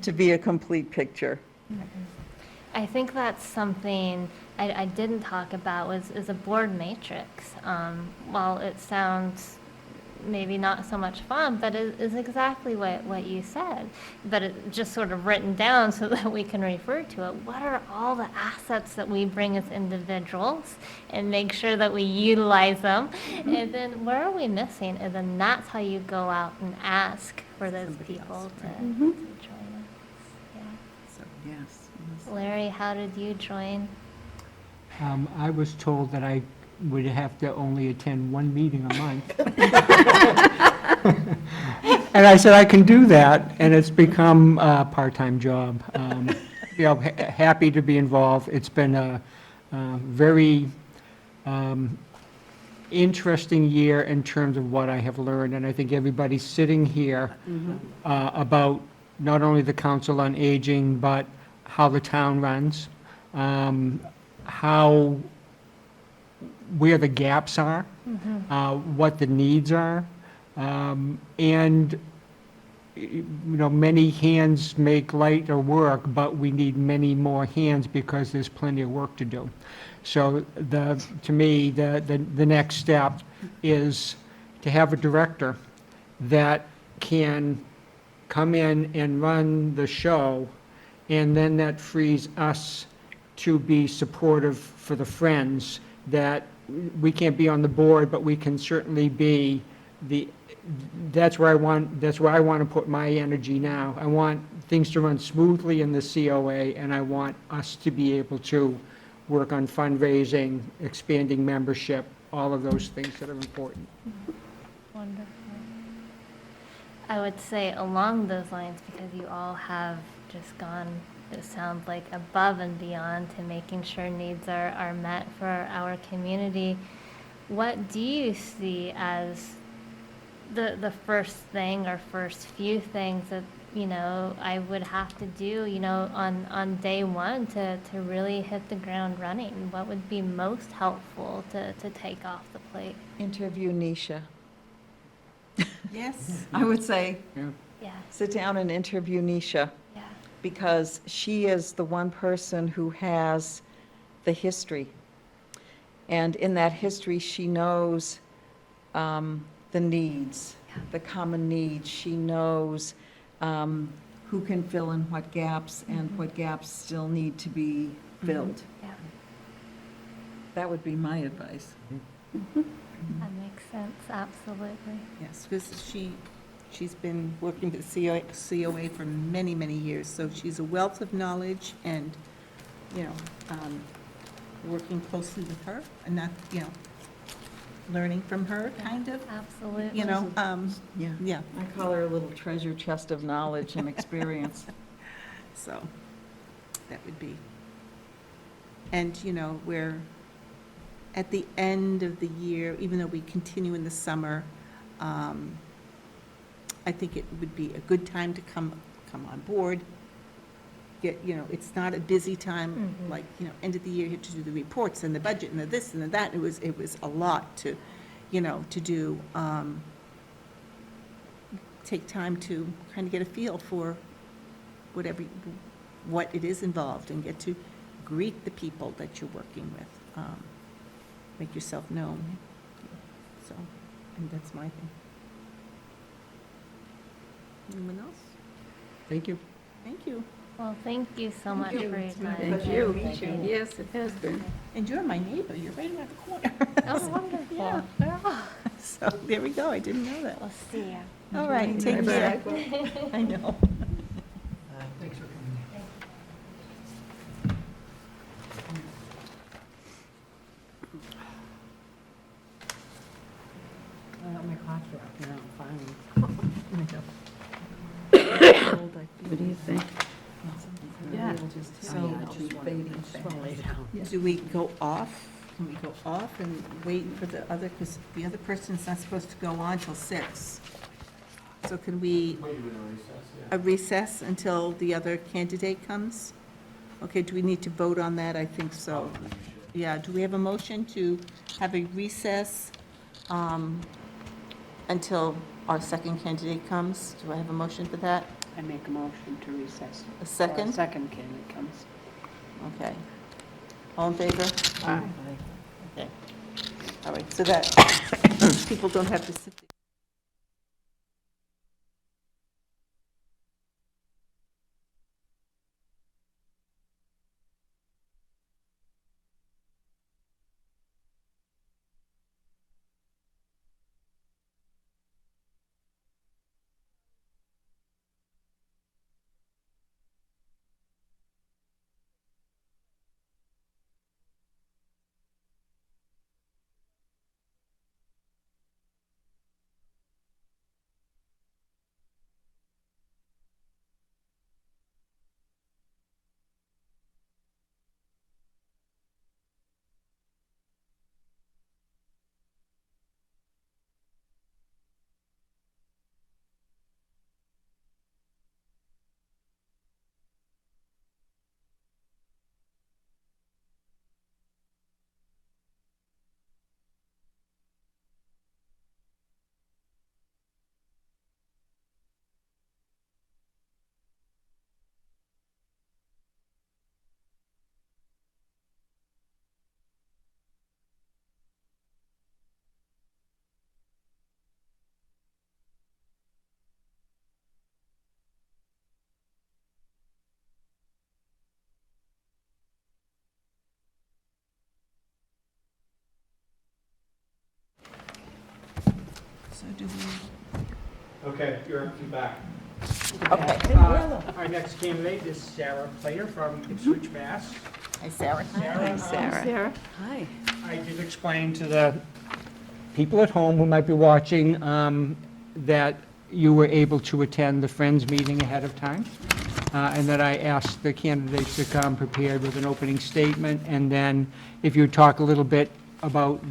to be a complete picture. I think that's something I didn't talk about is a board matrix. While it sounds maybe not so much fun, but it is exactly what you said. But it just sort of written down so that we can refer to it. What are all the assets that we bring as individuals, and make sure that we utilize them? And then where are we missing? And then that's how you go out and ask for those Somebody people else, to right. join us. Yeah. So, Yes. Larry, how did you join? I was told that I would have to only attend 1 meeting a month. And I said, I can do that, and it's become a part-time job. Happy to be involved. It's been a very interesting year in terms of what I have learned, and I think everybody sitting here about not only the Council on Aging, but how the town runs, where the gaps are, what the needs are, and many hands make light or work, but we need many more hands because there's plenty of work to do. So to me, the next step is to have a director that can come in and run the show, and then that frees us to be supportive for the Friends, that we can't be on the board, but we can certainly be the, that's where I want to put my energy now. I want things to run smoothly in the COA, and I want us to be able to work on fundraising, expanding membership, all of those things that are important. Wonderful. I would say along those lines, because you all have just gone, it sounds like, above and beyond to making sure needs are met for our community, what do you see as the first thing or first few things that, I would have to do, on day one to really hit the ground running? What would be most helpful to take off the plate? Interview Nisha. Yes. I would say, Yeah. Yeah, sit down and interview Nisha, yeah. because she is the one person who has the history. And in that history, she knows the needs, the common needs. She knows who can fill in what gaps and what gaps still need to be filled. Yeah, That would be my advice. that makes sense, absolutely. Yes, because she's been working with COA for many, many years, so she's a wealth of knowledge and, working closely with her and not, learning from her, kind of, Absolutely. Yeah. yeah, I call her a little treasure chest of knowledge and experience. so that would be. And, we're at the end of the year, even though we continue in the summer, I think it would be a good time to come on board. Get, it's not a busy time, like, end of the year, you have to do the reports and the budget and the this and the that. It was a lot to, to do. Take time to kind of get a feel for what it is involved and get to greet the people that you're working with. Make yourself known. So, and that's my thing. Anyone else? Thank you. Thank you. Well, thank you so much for your time. Thank you. Yes, it has been. And you're my neighbor, you're right around the corner. Oh, wonderful. Yeah. So, there we go, I didn't know that. We'll see you. All right, take care. I know. Thanks for coming. My clock's right now, finally. What do you think? Yeah. So, Do we go off? Can we go off and wait for the other, because the other person's not supposed to go on till 6. So can we? A recess until the other candidate comes? Okay, do we need to vote on that? I think so. Yeah, do we have a motion to have a recess until our second candidate comes? Do I have a motion for that? I make a motion to recess. A second? Second candidate comes. Okay. All in favor? Aye. Okay. All right, so that people don't have to sit there. So do we? Okay, you're back. Okay. Our next candidate is Sarah Plater from Ipswich, Mass. Hi, Sarah. Sarah. Hi. I did explain to the people at home who might be watching that you were able to attend the Friends meeting ahead of time, and that I asked the candidates to come prepared with an opening statement, and then if you would talk a little bit about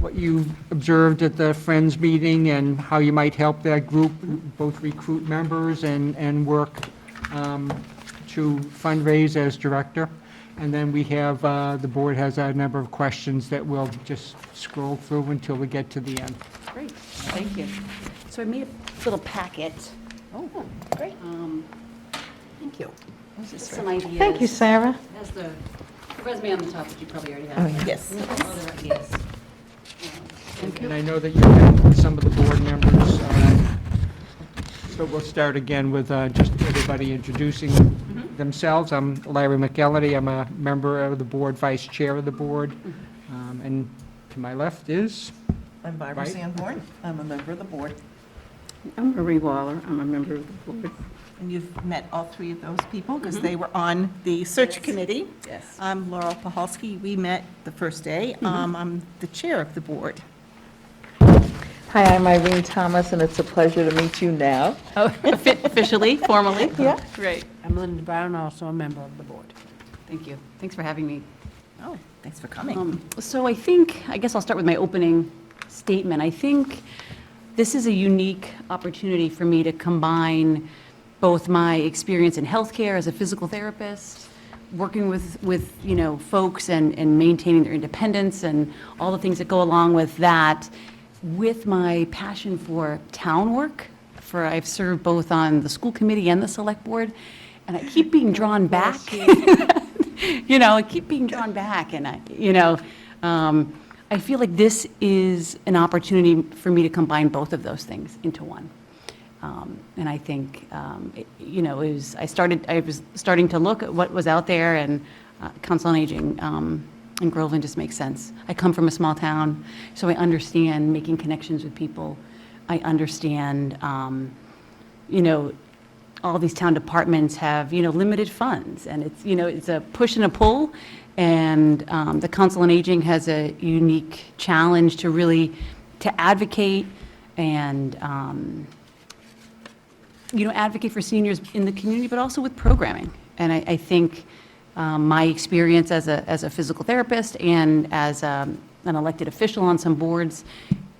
what you observed at the Friends meeting and how you might help that group, both recruit members and work to fundraise as director. And then we have, the board has a number of questions that we'll just scroll through until we get to the end. Great, thank you. So I made a little packet. Oh, great. Thank you. Just some ideas. Thank you, Sarah. It has the resume on the top, which you probably already have. Oh, yeah. Yes. And other ideas. And I know that you've met with some of the board members, so we'll start again with just everybody introducing themselves. I'm Larry McElhenney. I'm a member of the board, vice chair of the board. And to my left is, I'm Barbara Right. Sanborn. I'm a member of the board. I'm Marie Waller. I'm a member of the board. And you've met all three of those people because they were on the search committee. Yes. I'm Laurel Pahalski. We met the first day. I'm the chair of the board. Hi, I'm Irene Thomas, and it's a pleasure to meet you now. Oh, officially, formally? Yeah. Great, I'm Linda Brown, also a member of the board. thank you. Thanks for having me. Oh, thanks for coming. So I guess I'll start with my opening statement. I think this is a unique opportunity for me to combine both my experience in healthcare as a physical therapist, working with folks and maintaining their independence and all the things that go along with that, with my passion for town work. I've served both on the school committee and the select board, and I keep being drawn back. I keep being drawn back, and I feel like this is an opportunity for me to combine both of those things into one. And I think, I was starting to look at what was out there, and Council on Aging in Groveland just makes sense. I come from a small town, so I understand making connections with people. I understand, all these town departments have, limited funds, and it's a push and a pull. And the Council on Aging has a unique challenge to advocate and, advocate for seniors in the community, but also with programming. And I think my experience as a physical therapist and as an elected official on some boards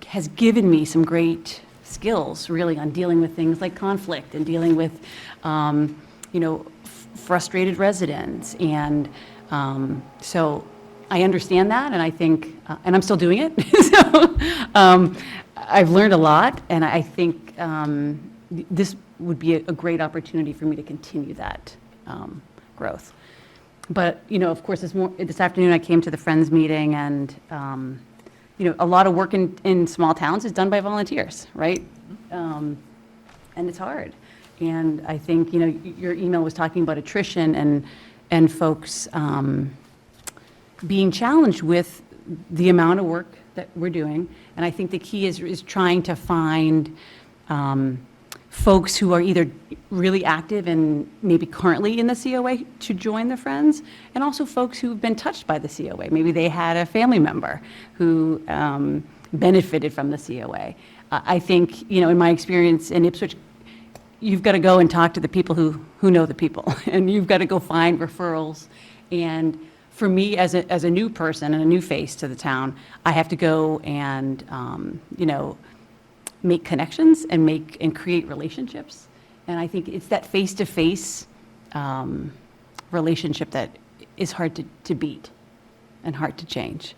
has given me some great skills, really, on dealing with things like conflict and dealing with, frustrated residents. And so I understand that, and I think, and I'm still doing it. So I've learned a lot, and I think this would be a great opportunity for me to continue that growth. But, of course, this afternoon I came to the Friends meeting, and, a lot of work in small towns is done by volunteers, right? And it's hard. And I think, your email was talking about attrition and folks being challenged with the amount of work that we're doing. And I think the key is trying to find folks who are either really active and maybe currently in the COA to join the Friends, and also folks who've been touched by the COA. Maybe they had a family member who benefited from the COA. I think, in my experience in Ipswich, you've got to go and talk to the people who know the people, and you've got to go find referrals. And for me, as a new person and a new face to the town, I have to go and, make connections and create relationships. And I think it's that face-to-face relationship that is hard to beat and hard to change,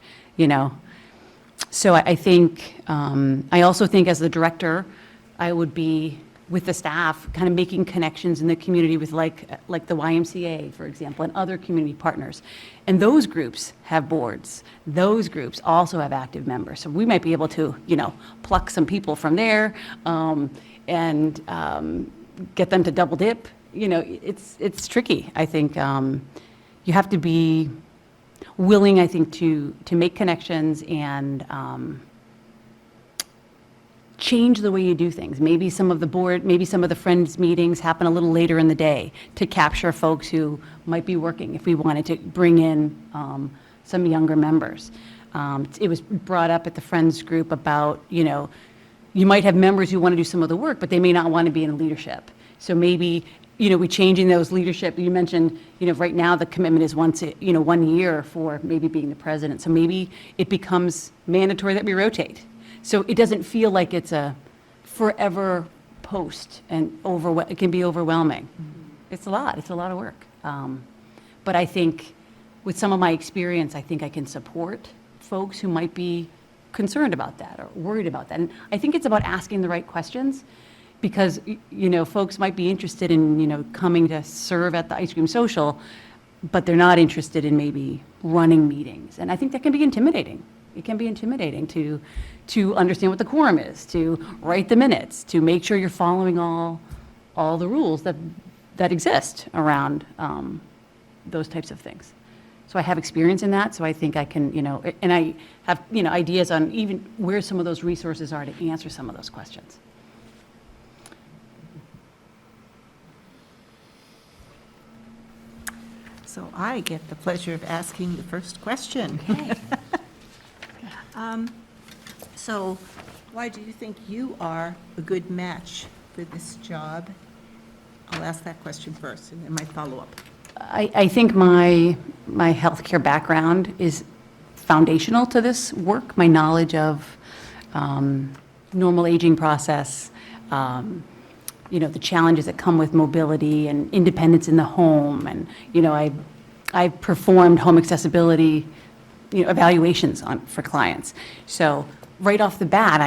So I think, I also think as the director, I would be with the staff, kind of making connections in the community with like the YMCA, for example, and other community partners. And those groups have boards. Those groups also have active members. So we might be able to, pluck some people from there and get them to double dip. It's tricky. I think you have to be willing, I think, to make connections and change the way you do things. Maybe some of the board, maybe some of the Friends meetings happen a little later in the day to capture folks who might be working, if we wanted to bring in some younger members. It was brought up at the Friends group about, you might have members who want to do some of the work, but they may not want to be in leadership. So maybe, we changing those leadership, you mentioned, right now the commitment is 1 year for maybe being the president. So maybe it becomes mandatory that we rotate. So it doesn't feel like it's a forever post and it can be overwhelming. It's a lot of work. But I think with some of my experience, I think I can support folks who might be concerned about that or worried about that. And I think it's about asking the right questions because, folks might be interested in, coming to serve at the ice cream social, but they're not interested in maybe running meetings. And I think that can be intimidating. It can be intimidating to understand what the quorum is, to write the minutes, to make sure you're following all the rules that exist around those types of things. So I have experience in that, so I think I can, and I have, ideas on even where some of those resources are to answer some of those questions. So I get the pleasure of asking the first question. So why do you think you are a good match for this job? I'll ask that question first, and then my follow-up. I think my healthcare background is foundational to this work, my knowledge of normal aging process, the challenges that come with mobility and independence in the home. And, I've performed home accessibility, evaluations for clients. So right off the bat,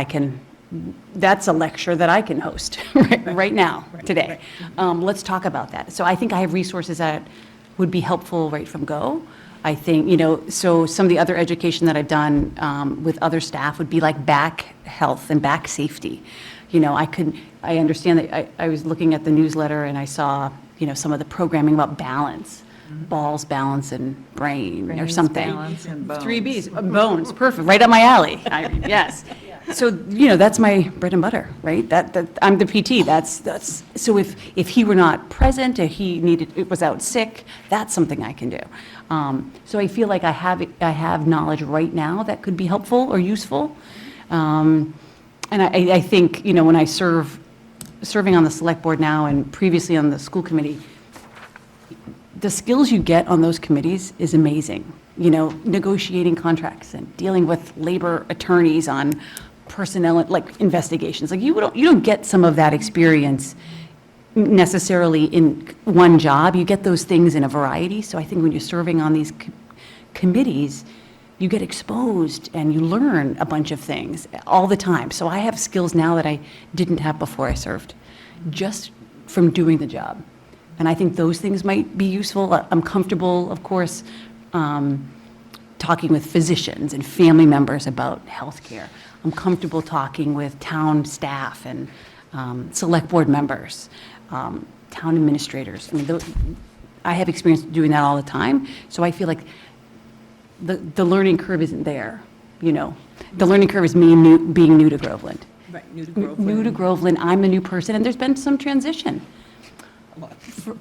that's a lecture that I can host right now, today. Let's talk about that. So I think I have resources that would be helpful right from go. I think, so some of the other education that I've done with other staff would be like back health and back safety. I understand that I was looking at the newsletter and I saw, some of the programming about balance, balls, balance, and brain or something. balance, and bones. 3 Bs, bones, perfect, right up my alley. Yes. So, that's my bread and butter, right? That I'm the PT. That's so if he were not present or he was out sick, that's something I can do. So I feel like I have knowledge right now that could be helpful or useful. And I think, when I serving on the select board now and previously on the school committee, the skills you get on those committees is amazing. Negotiating contracts and dealing with labor attorneys on personnel, like investigations. Like you don't get some of that experience necessarily in one job. You get those things in a variety. So I think when you're serving on these committees, you get exposed and you learn a bunch of things all the time. So I have skills now that I didn't have before I served, just from doing the job. And I think those things might be useful. I'm comfortable, of course, talking with physicians and family members about healthcare. I'm comfortable talking with town staff and select board members, town administrators. I have experience doing that all the time, so I feel like the learning curve isn't there, The learning curve is me being new to Groveland. Right, new to Groveland. New to Groveland, I'm a new person, and there's been some transition.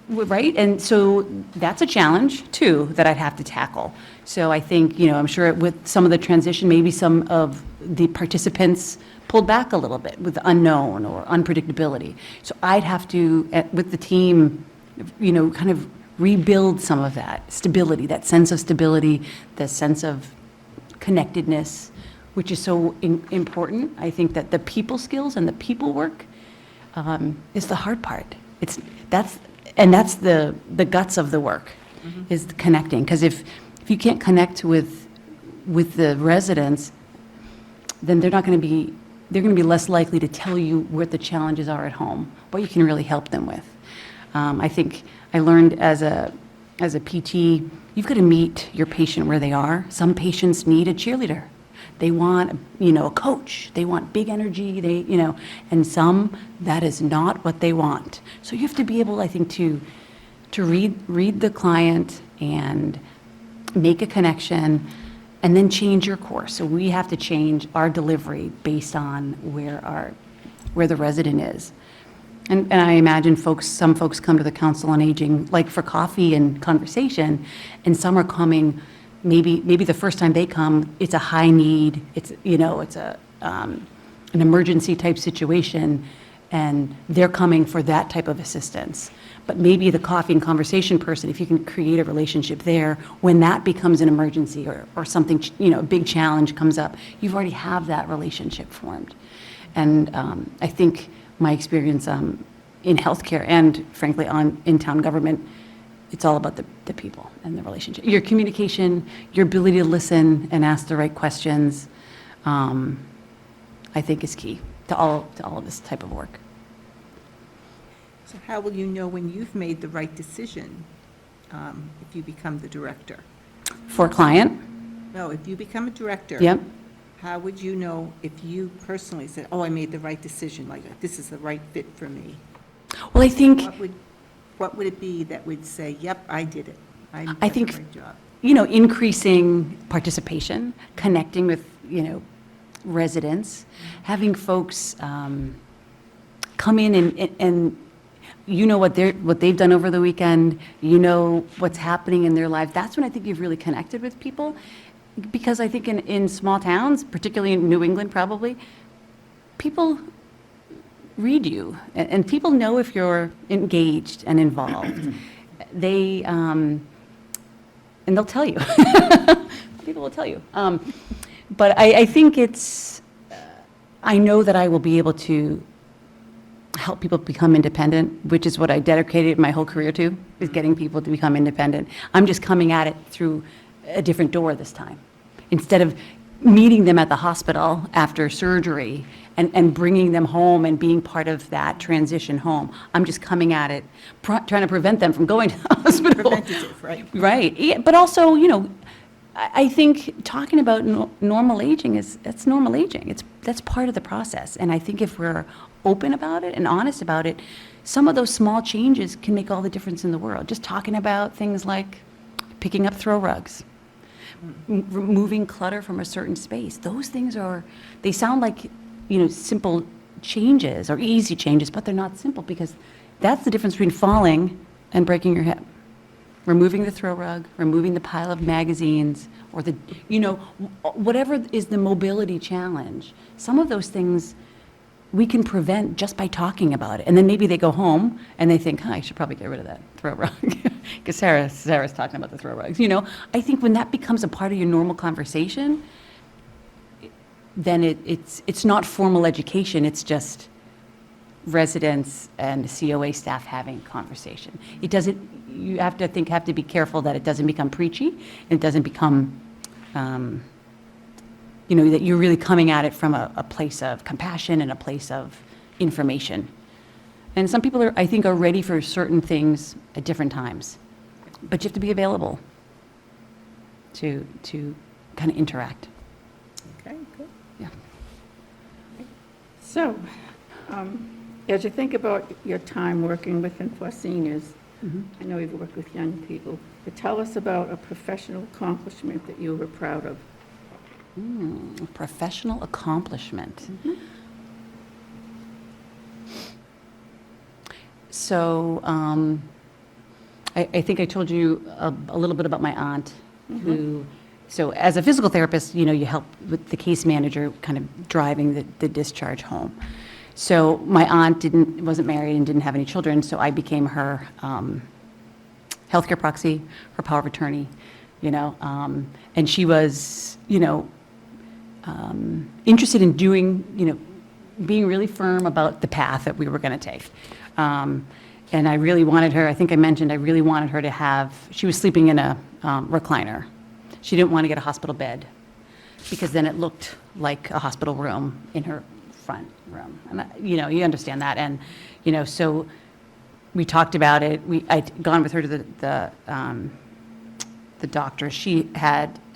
Right, and so that's a challenge, too, that I'd have to tackle. So I think, I'm sure with some of the transition, maybe some of the participants pulled back a little bit with the unknown or unpredictability. So I'd have to, with the team, kind of rebuild some of that stability, that sense of stability, the sense of connectedness, which is so important. I think that the people skills and the people work is the hard part. That's the guts of the work, is the connecting. Because if you can't connect with the residents, then they're going to be less likely to tell you what the challenges are at home, what you can really help them with. I think I learned as a PT, you've got to meet your patient where they are. Some patients need a cheerleader. They want, a coach. They want big energy. And some, that is not what they want. So you have to be able, I think, to read the client and make a connection and then change your course. So we have to change our delivery based on where the resident is. And I imagine some folks come to the Council on Aging, like for coffee and conversation, and some are coming, maybe the first time they come, it's a high need, it's an emergency type situation, and they're coming for that type of assistance. But maybe the coffee and conversation person, if you can create a relationship there, when that becomes an emergency or something, a big challenge comes up, you've already have that relationship formed. And I think my experience in healthcare and frankly in town government, it's all about the people and the relationship. Your communication, your ability to listen and ask the right questions, I think is key to all of this type of work. So how will you know when you've made the right decision if you become the director? For a client, No, if you become a director. yep. How would you know if you personally said, oh, I made the right decision, like, this is the right fit for me? Well, I think, What would it be that would say, yep, I did it? I think- did the right job? increasing participation, connecting with, residents, having folks come in and what they've done over the weekend, what's happening in their life. That's when I think you've really connected with people. Because I think in small towns, particularly in New England probably, people read you, and people know if you're engaged and involved. And they'll tell you. People will tell you. But I think I know that I will be able to help people become independent, which is what I dedicated my whole career to, is getting people to become independent. I'm just coming at it through a different door this time. Instead of meeting them at the hospital after surgery and bringing them home and being part of that transition home, I'm just coming at it, trying to prevent them from going to the hospital. Preventative, right? Right. Yeah, but also, I think talking about normal aging that's normal aging. That's part of the process. And I think if we're open about it and honest about it, some of those small changes can make all the difference in the world. Just talking about things like picking up throw rugs, removing clutter from a certain space. Those things they sound like, simple changes or easy changes, but they're not simple because that's the difference between falling and breaking your hip. Removing the throw rug, removing the pile of magazines, or whatever is the mobility challenge. Some of those things we can prevent just by talking about it. And then maybe they go home and they think, I should probably get rid of that throw rug. Because Sarah's talking about the throw rugs. I think when that becomes a part of your normal conversation, then it's not formal education, it's just residents and COA staff having conversation. You have to be careful that it doesn't become preachy, and it doesn't become, that you're really coming at it from a place of compassion and a place of information. And some people I think are ready for certain things at different times, but you have to be available to kind of interact. Okay, good. Yeah. So, as you think about your time working with and for seniors, I know you've worked with young people, but tell us about a professional accomplishment that you were proud of. A professional accomplishment. So, I think I told you a little bit about my aunt, so as a physical therapist, you help with the case manager kind of driving the discharge home. So my aunt wasn't married and didn't have any children, so I became her healthcare proxy, her power of attorney, and she was, interested in doing, being really firm about the path that we were going to take. And I really wanted her, I think I mentioned, I really wanted her to she was sleeping in a recliner. She didn't want to get a hospital bed because then it looked like a hospital room in her front room. And, you understand that. And, so we talked about it. I'd gone with her to the doctor. She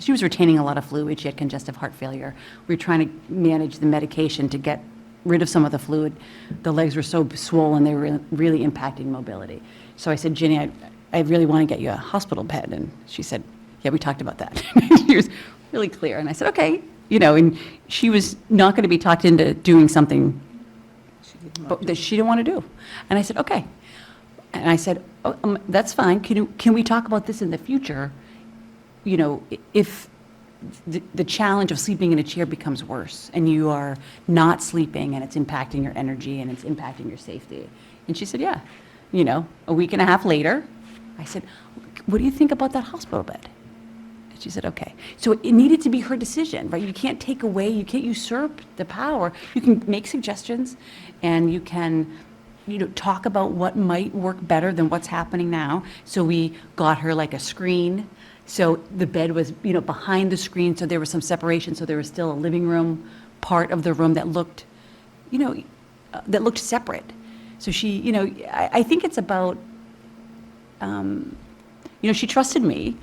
was retaining a lot of fluid. She had congestive heart failure. We were trying to manage the medication to get rid of some of the fluid. The legs were so swollen, they were really impacting mobility. So I said, Ginny, I really want to get you a hospital bed. And she said, yeah, we talked about that. She was really clear. And I said, okay, and she was not going to be talked into doing something that she didn't want to do. And I said, okay. And I said, oh, that's fine. Can we talk about this in the future? If the challenge of sleeping in a chair becomes worse and you are not sleeping and it's impacting your energy and it's impacting your safety. And she said, yeah. A week and a half later, I said, what do you think about that hospital bed? And she said, okay. So it needed to be her decision, right? You can't take away, you can't usurp the power. You can make suggestions and you can talk about what might work better than what's happening now. So we got her like a screen. So the bed was, behind the screen, so there was some separation. So there was still a living room part of the room that looked, separate. So she, I think it's about, she trusted me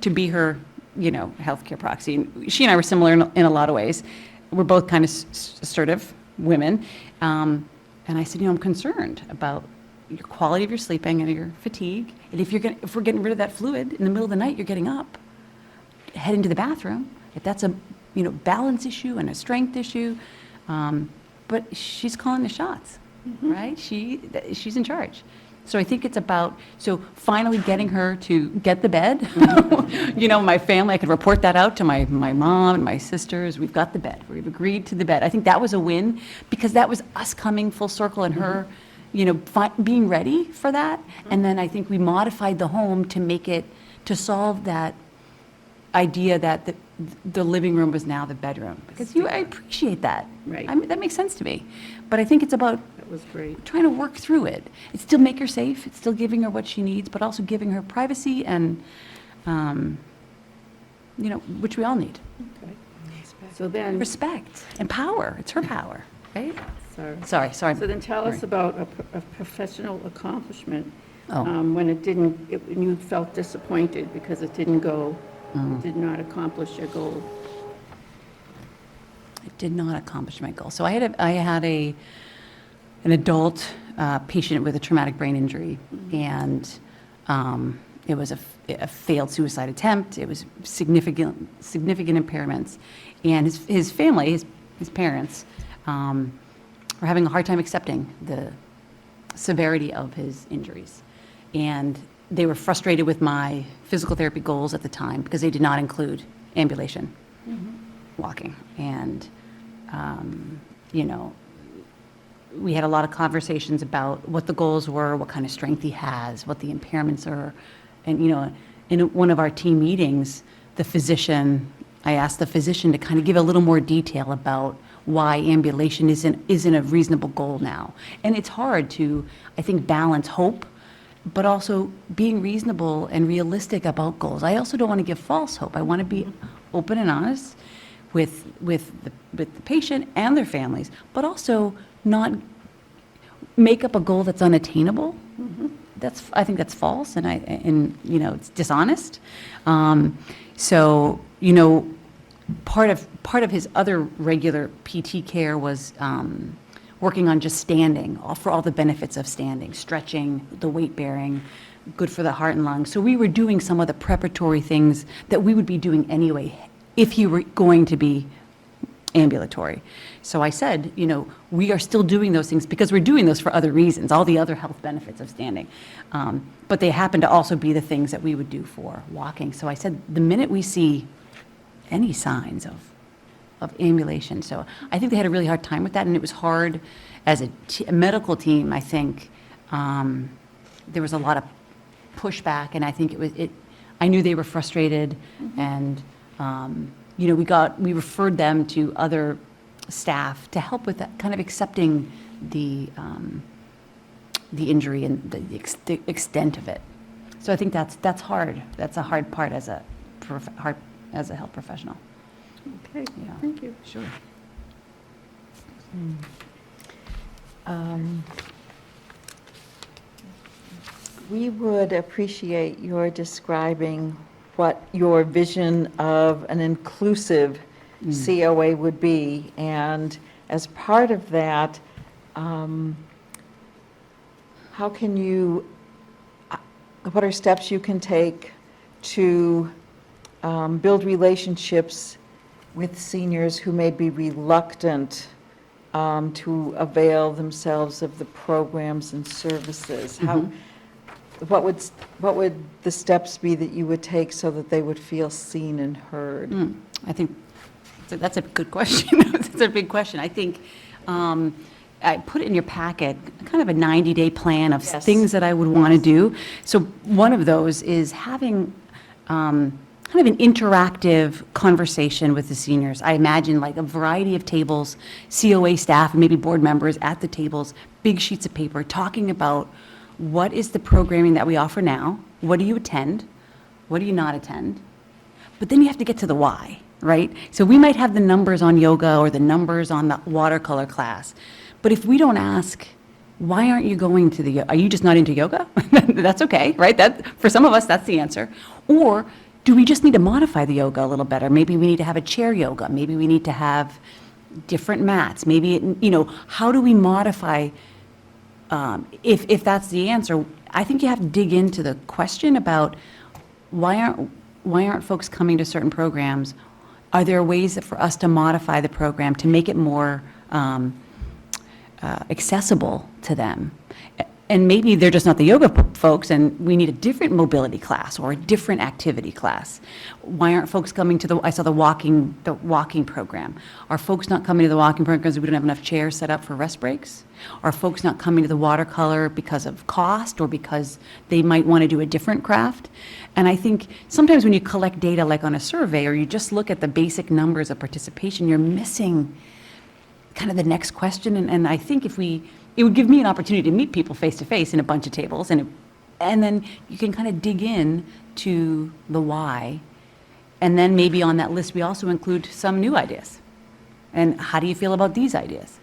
to be her, healthcare proxy. And she and I were similar in a lot of ways. We're both kind of assertive women. And I said, I'm concerned about your quality of your sleeping and your fatigue. And if we're getting rid of that fluid in the middle of the night, you're getting up, heading to the bathroom. If that's a, balance issue and a strength issue, but she's calling the shots, right? She's in charge. So I think it's about, finally getting her to get the bed. My family, I could report that out to my mom and my sisters. We've got the bed. We've agreed to the bed. I think that was a win because that was us coming full circle and her, being ready for that. And then I think we modified the home to make it, to solve that idea that the living room was now the bedroom. Because I appreciate that. Right. I mean, that makes sense to me. But I think it's about That was great. trying to work through it. It's still make her safe, it's still giving her what she needs, but also giving her privacy and, which we all need. So then, Respect and power, it's her power, right? sorry. Sorry. So then tell us about a professional accomplishment. Oh. When when you felt disappointed because it didn't go, did not accomplish your goal. It did not accomplish my goal. So I had an adult patient with a traumatic brain injury, and it was a failed suicide attempt. It was significant impairments, and his family, his parents, were having a hard time accepting the severity of his injuries, and they were frustrated with my physical therapy goals at the time because they did not include ambulation, walking, and we had a lot of conversations about what the goals were, what kind of strength he has, what the impairments are. And, in one of our team meetings, I asked the physician to kind of give a little more detail about why ambulation isn't a reasonable goal now. And it's hard to, I think, balance hope, but also being reasonable and realistic about goals. I also don't want to give false hope. I want to be open and honest with the patient and their families, but also not make up a goal that's unattainable. I think that's false, and it's dishonest. Part of his other regular PT care was working on just standing, for all the benefits of standing, stretching, the weight bearing, good for the heart and lungs. So we were doing some of the preparatory things that we would be doing anyway if he were going to be ambulatory. So I said, we are still doing those things because we're doing those for other reasons, all the other health benefits of standing. But they happen to also be the things that we would do for walking. So I said, the minute we see any signs of ambulation. So I think they had a really hard time with that, and it was hard as a medical team. I think there was a lot of pushback, and I think I knew they were frustrated, and we referred them to other staff to help with that, kind of accepting the injury and the extent of it. So I think that's hard. That's a hard part as a health professional. Okay, Yeah. thank you. Sure. We would appreciate your describing what your vision of an inclusive COA would be. And as part of that, what are steps you can take to build relationships with seniors who may be reluctant to avail themselves of the programs and services? What would the steps be that you would take so that they would feel seen and heard? I think that's a good question. That's a big question. I think I put it in your packet, kind of a 90-day plan of Yes. things that I would want to do. So one of those is having kind of an interactive conversation with the seniors. I imagine like a variety of tables, COA staff, and maybe board members at the tables, big sheets of paper, talking about what is the programming that we offer now, what do you attend, what do you not attend, but then you have to get to the why, right? So we might have the numbers on yoga or the numbers on the watercolor class, but if we don't ask, why aren't you going to the, are you just not into yoga? That's okay, right? That, for some of us, that's the answer. Or do we just need to modify the yoga a little better? Maybe we need to have a chair yoga. Maybe we need to have different mats. Maybe, how do we modify, if that's the answer? I think you have to dig into the question about why aren't folks coming to certain programs? Are there ways for us to modify the program to make it more accessible to them? And maybe they're just not the yoga folks, and we need a different mobility class or a different activity class. Why aren't folks coming to I saw the walking program. Are folks not coming to the walking program because we don't have enough chairs set up for rest breaks? Are folks not coming to the watercolor because of cost or because they might want to do a different craft? And I think sometimes when you collect data like on a survey or you just look at the basic numbers of participation, you're missing kind of the next question. And I think it would give me an opportunity to meet people face to face in a bunch of tables, and then you can kind of dig in to the why. And then maybe on that list, we also include some new ideas. And how do you feel about these ideas?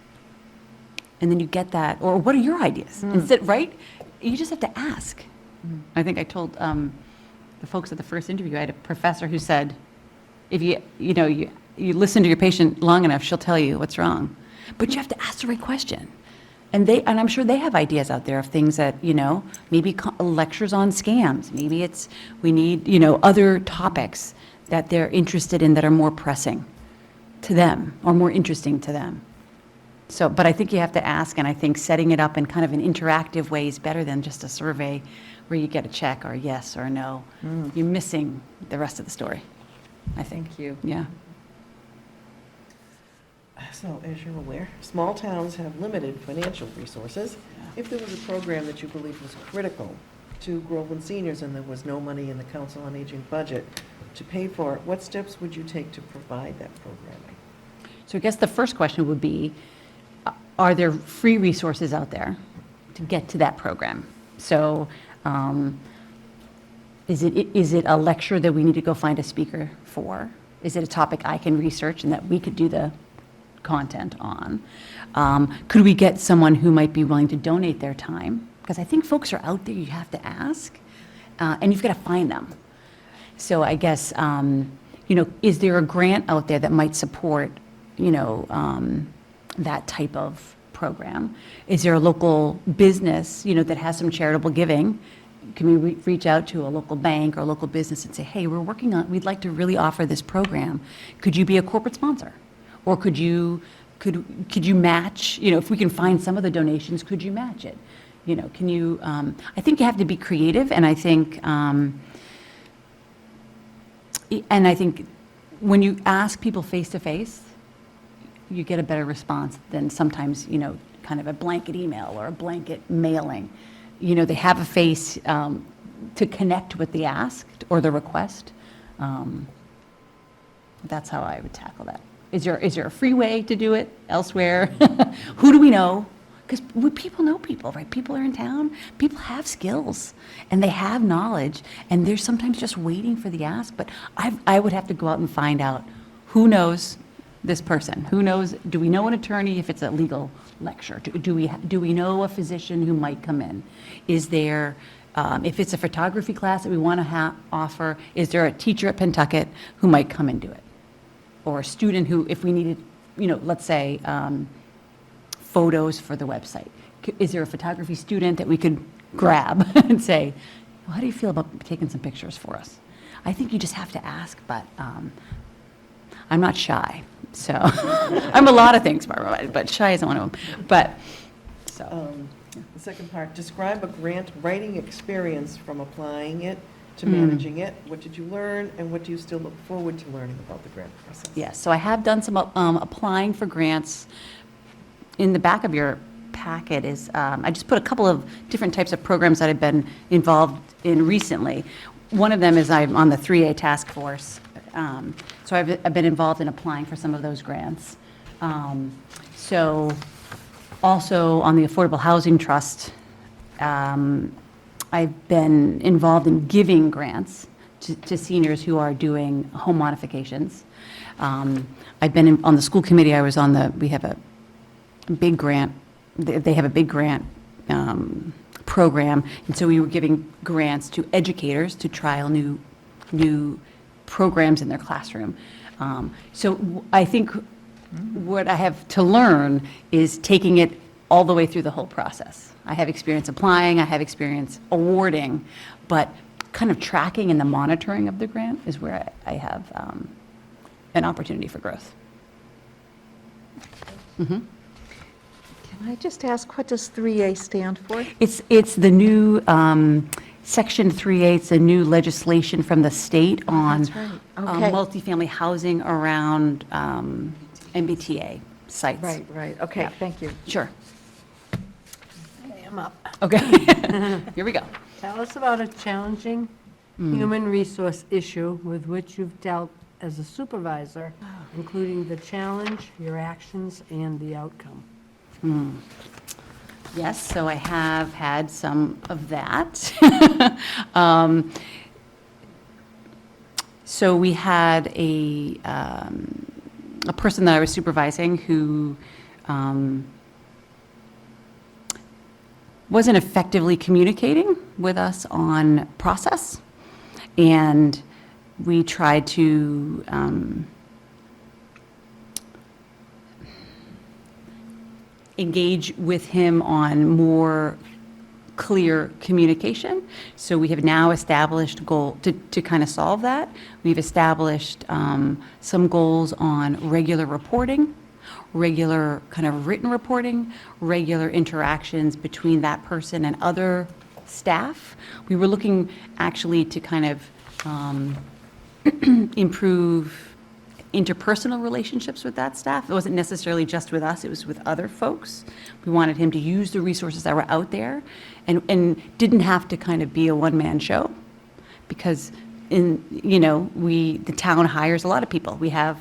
And then you get that, or what are your ideas? Instead, right? You just have to ask. I think I told the folks at the first interview, I had a professor who said, if you listen to your patient long enough, she'll tell you what's wrong. But you have to ask the right question. And I'm sure they have ideas out there of things that, maybe lectures on scams. Maybe we need, other topics that they're interested in that are more pressing to them or more interesting to them. So, but I think you have to ask, and I think setting it up in kind of an interactive way is better than just a survey where you get a check or a yes or a no. You're missing the rest of the story, I think. Thank you. Yeah. So, as you're aware, small towns have limited financial resources. If there was a program that you believed was critical to Groveland seniors and there was no money in the Council on Aging budget to pay for it, what steps would you take to provide that programming? So I guess the first question would be, are there free resources out there to get to that program? So is it a lecture that we need to go find a speaker for? Is it a topic I can research and that we could do the content on? Could we get someone who might be willing to donate their time? Because I think folks are out there, you have to ask, and you've got to find them. So I guess, is there a grant out there that might support, that type of program? Is there a local business, that has some charitable giving? Can we reach out to a local bank or a local business and say, hey, we'd like to really offer this program. Could you be a corporate sponsor? Or could you match, if we can find some of the donations, could you match it? Can you, I think you have to be creative, and I think when you ask people face to face, you get a better response than sometimes, kind of a blanket email or a blanket mailing. They have a face to connect with the asked or the request. That's how I would tackle that. Is there a free way to do it elsewhere? Who do we know? Because people know people, right? People are in town. People have skills, and they have knowledge, and they're sometimes just waiting for the ask. But I would have to go out and find out who knows this person. Who knows? Do we know an attorney if it's a legal lecture? Do we know a physician who might come in? Is there, if it's a photography class that we want to offer, is there a teacher at Pentucket who might come and do it? Or a student who, if we needed, let's say, photos for the website. Is there a photography student that we could grab and say, well, how do you feel about taking some pictures for us? I think you just have to ask, but I'm not shy, so, I'm a lot of things, Barbara, but shy isn't one of them, but, so. The second part, describe a grant writing experience from applying it to Mm. managing it. What did you learn, and what do you still look forward to learning about the grant process? Yes, so I have done some applying for grants. In the back of your packet is, I just put a couple of different types of programs that I've been involved in recently. One of them is I'm on the 3A task force. So I've been involved in applying for some of those grants. So also on the Affordable Housing Trust, I've been involved in giving grants to seniors who are doing home modifications. I've been on the school committee. I was on we have a big grant, they have a big grant program, and so we were giving grants to educators to trial new programs in their classroom. So I think what I have to learn is taking it all the way through the whole process. I have experience applying, I have experience awarding, but kind of tracking and the monitoring of the grant is where I have an opportunity for growth. Can I just ask, what does 3A stand for? It's the new Section 3A, it's a new legislation from the state on That's right. Okay. multifamily housing around MBTA sites. Right, okay, Yeah. thank you. Sure. I'm up. Okay. Here we go. Tell us about a challenging human resource issue with which you've dealt as a supervisor, including the challenge, your actions, and the outcome. Yes, so I have had some of that. So we had a person that I was supervising who wasn't effectively communicating with us on process, and we tried to engage with him on more clear communication. So we have now established goal to kind of solve that. We've established some goals on regular reporting, regular kind of written reporting, regular interactions between that person and other staff. We were looking actually to kind of improve interpersonal relationships with that staff. It wasn't necessarily just with us, it was with other folks. We wanted him to use the resources that were out there and didn't have to kind of be a one-man show, because the town hires a lot of people. We have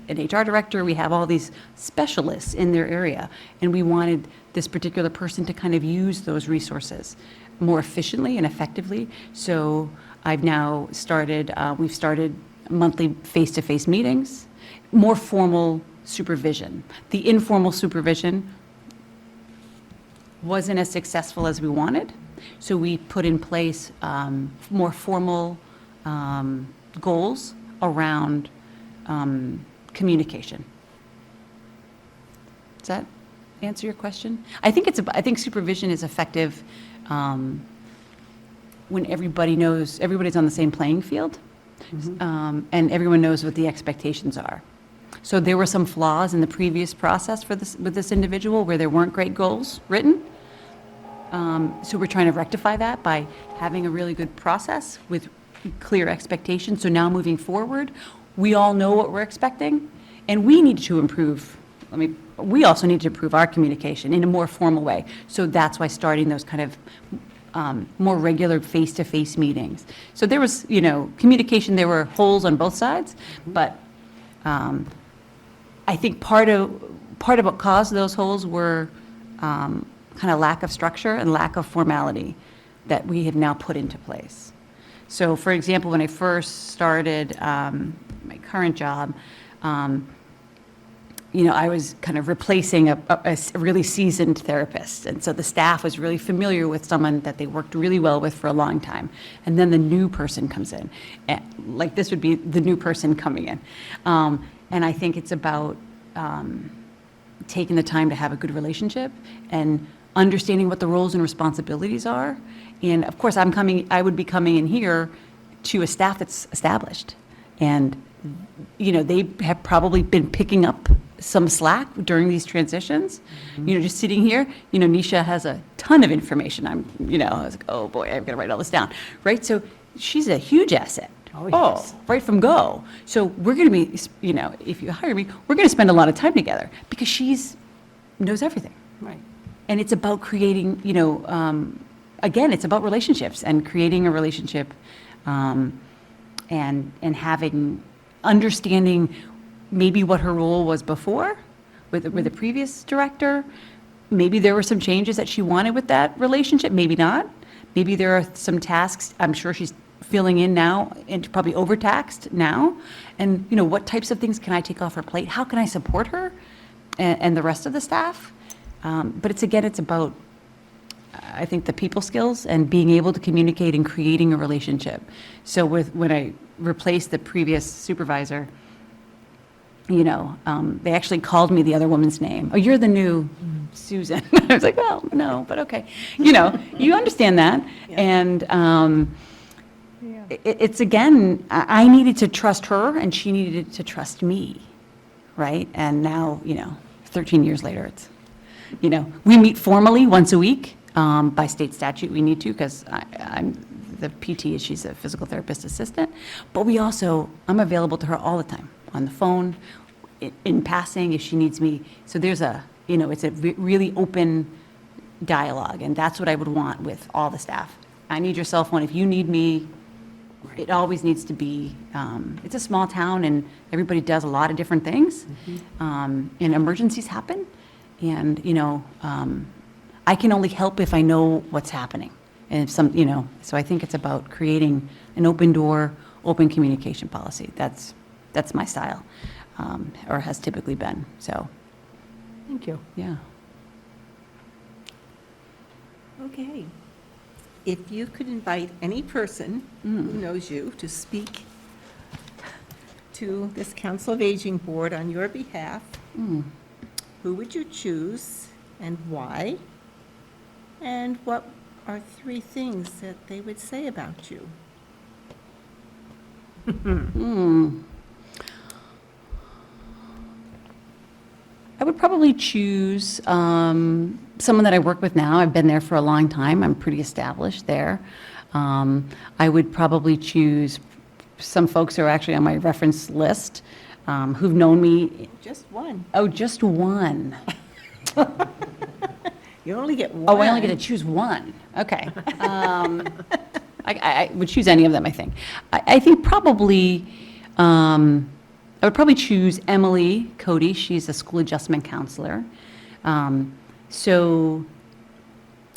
an HR director, we have all these specialists in their area, and we wanted this particular person to kind of use those resources more efficiently and effectively. So I've now started, we've started monthly face-to-face meetings, more formal supervision. The informal supervision wasn't as successful as we wanted, so we put in place more formal goals around communication. Does that answer your question? I think supervision is effective when everybody knows, everybody's on the same playing field. And everyone knows what the expectations are. So there were some flaws in the previous process with this individual where there weren't great goals written. So we're trying to rectify that by having a really good process with clear expectations. So now moving forward, we all know what we're expecting, and we need to improve. We also need to improve our communication in a more formal way. So that's why starting those kind of more regular face-to-face meetings. So there was, communication, there were holes on both sides, but I think part of what caused those holes were kind of lack of structure and lack of formality that we have now put into place. So for example, when I first started my current job, I was kind of replacing a really seasoned therapist. And so the staff was really familiar with someone that they worked really well with for a long time. And then the new person comes in. Like this would be the new person coming in. And I think it's about taking the time to have a good relationship and understanding what the roles and responsibilities are. And of course, I would be coming in here to a staff that's established. And, you know, they have probably been picking up some slack during these transitions. You know, just sitting here, you know, Nisha has a ton of information. I was like, oh boy, I've got to write all this down, right? So she's a huge asset. Oh, yes. Right from go. So we're going to be, you know, if you hire me, we're going to spend a lot of time together because knows everything. Right. And it's about creating, you know, again, it's about relationships and creating a relationship, and understanding maybe what her role was before with the previous director. Maybe there were some changes that she wanted with that relationship, maybe not. Maybe there are some tasks I'm sure she's filling in now and probably overtaxed now. And, you know, what types of things can I take off her plate? How can I support her and the rest of the staff? But it's about, I think, the people skills and being able to communicate and creating a relationship. So when I replaced the previous supervisor, you know, they actually called me the other woman's name. Oh, you're the new Susan. I was like, well, no, but okay. You know, you understand that. And it's again, I needed to trust her and she needed to trust me, right? And now, you know, 13 years later, it's, you know, we meet formally once a week. By state statute, we need to, because I'm the PT, she's a physical therapist assistant. But I'm available to her all the time, on the phone, in passing, if she needs me. So there's it's a really open dialogue, and that's what I would want with all the staff. I need your cell phone. If you need me, it always needs to be, it's a small town, and everybody does a lot of different things. And emergencies happen, and, you know, I can only help if I know what's happening. And so I think it's about creating an open door, open communication policy. That's my style, or has typically been, so, Thank you. yeah. Okay. If you could invite any person who knows you to speak to this Council of Aging Board on your behalf, who would you choose and why? And what are 3 things that they would say about you? I would probably choose someone that I work with now. I've been there for a long time. I'm pretty established there. I would probably choose some folks who are actually on my reference list, who've known me. Just one. Oh, just one. You only get one. Oh, I only get to choose one. Okay. I would choose any of them, I think. I think probably, I would probably choose Emily Cody. She's a school adjustment counselor. So,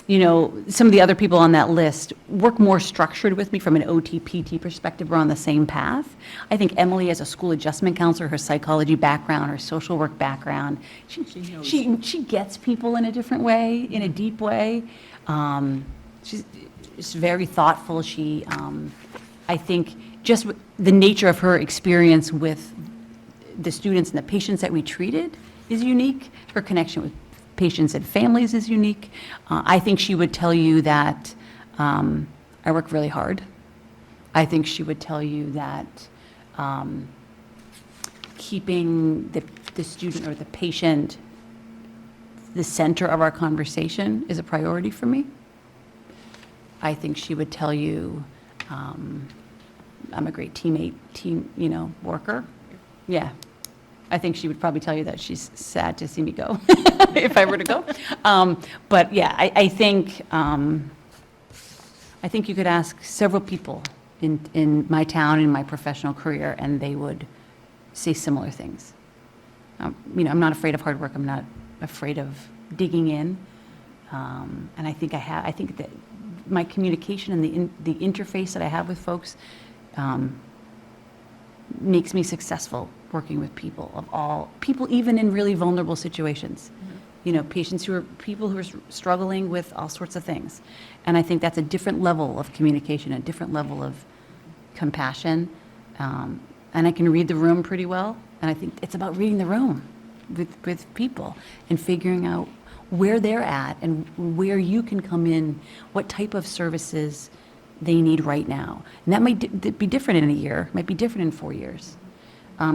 you know, some of the other people on that list work more structured with me from an OT-PT perspective. We're on the same path. I think Emily, as a school adjustment counselor, her psychology background, her social work background, she gets people in a different way, in a deep way. She's very thoughtful. I think just the nature of her experience with the students and the patients that we treated is unique. Her connection with patients and families is unique. I think she would tell you that I work really hard. I think she would tell you that keeping the student or the patient the center of our conversation is a priority for me. I think she would tell you I'm a great teammate, worker. Yeah. I think she would probably tell you that she's sad to see me go, if I were to go. But yeah, I think you could ask several people in my town, in my professional career, and they would say similar things. I'm not afraid of hard work. I'm not afraid of digging in. And I think that my communication and the interface that I have with folks makes me successful working with people even in really vulnerable situations. People who are struggling with all sorts of things. And I think that's a different level of communication, a different level of compassion. And I can read the room pretty well. And I think it's about reading the room with people and figuring out where they're at and where you can come in, what type of services they need right now. And that might be different in a year, might be different in 4 years.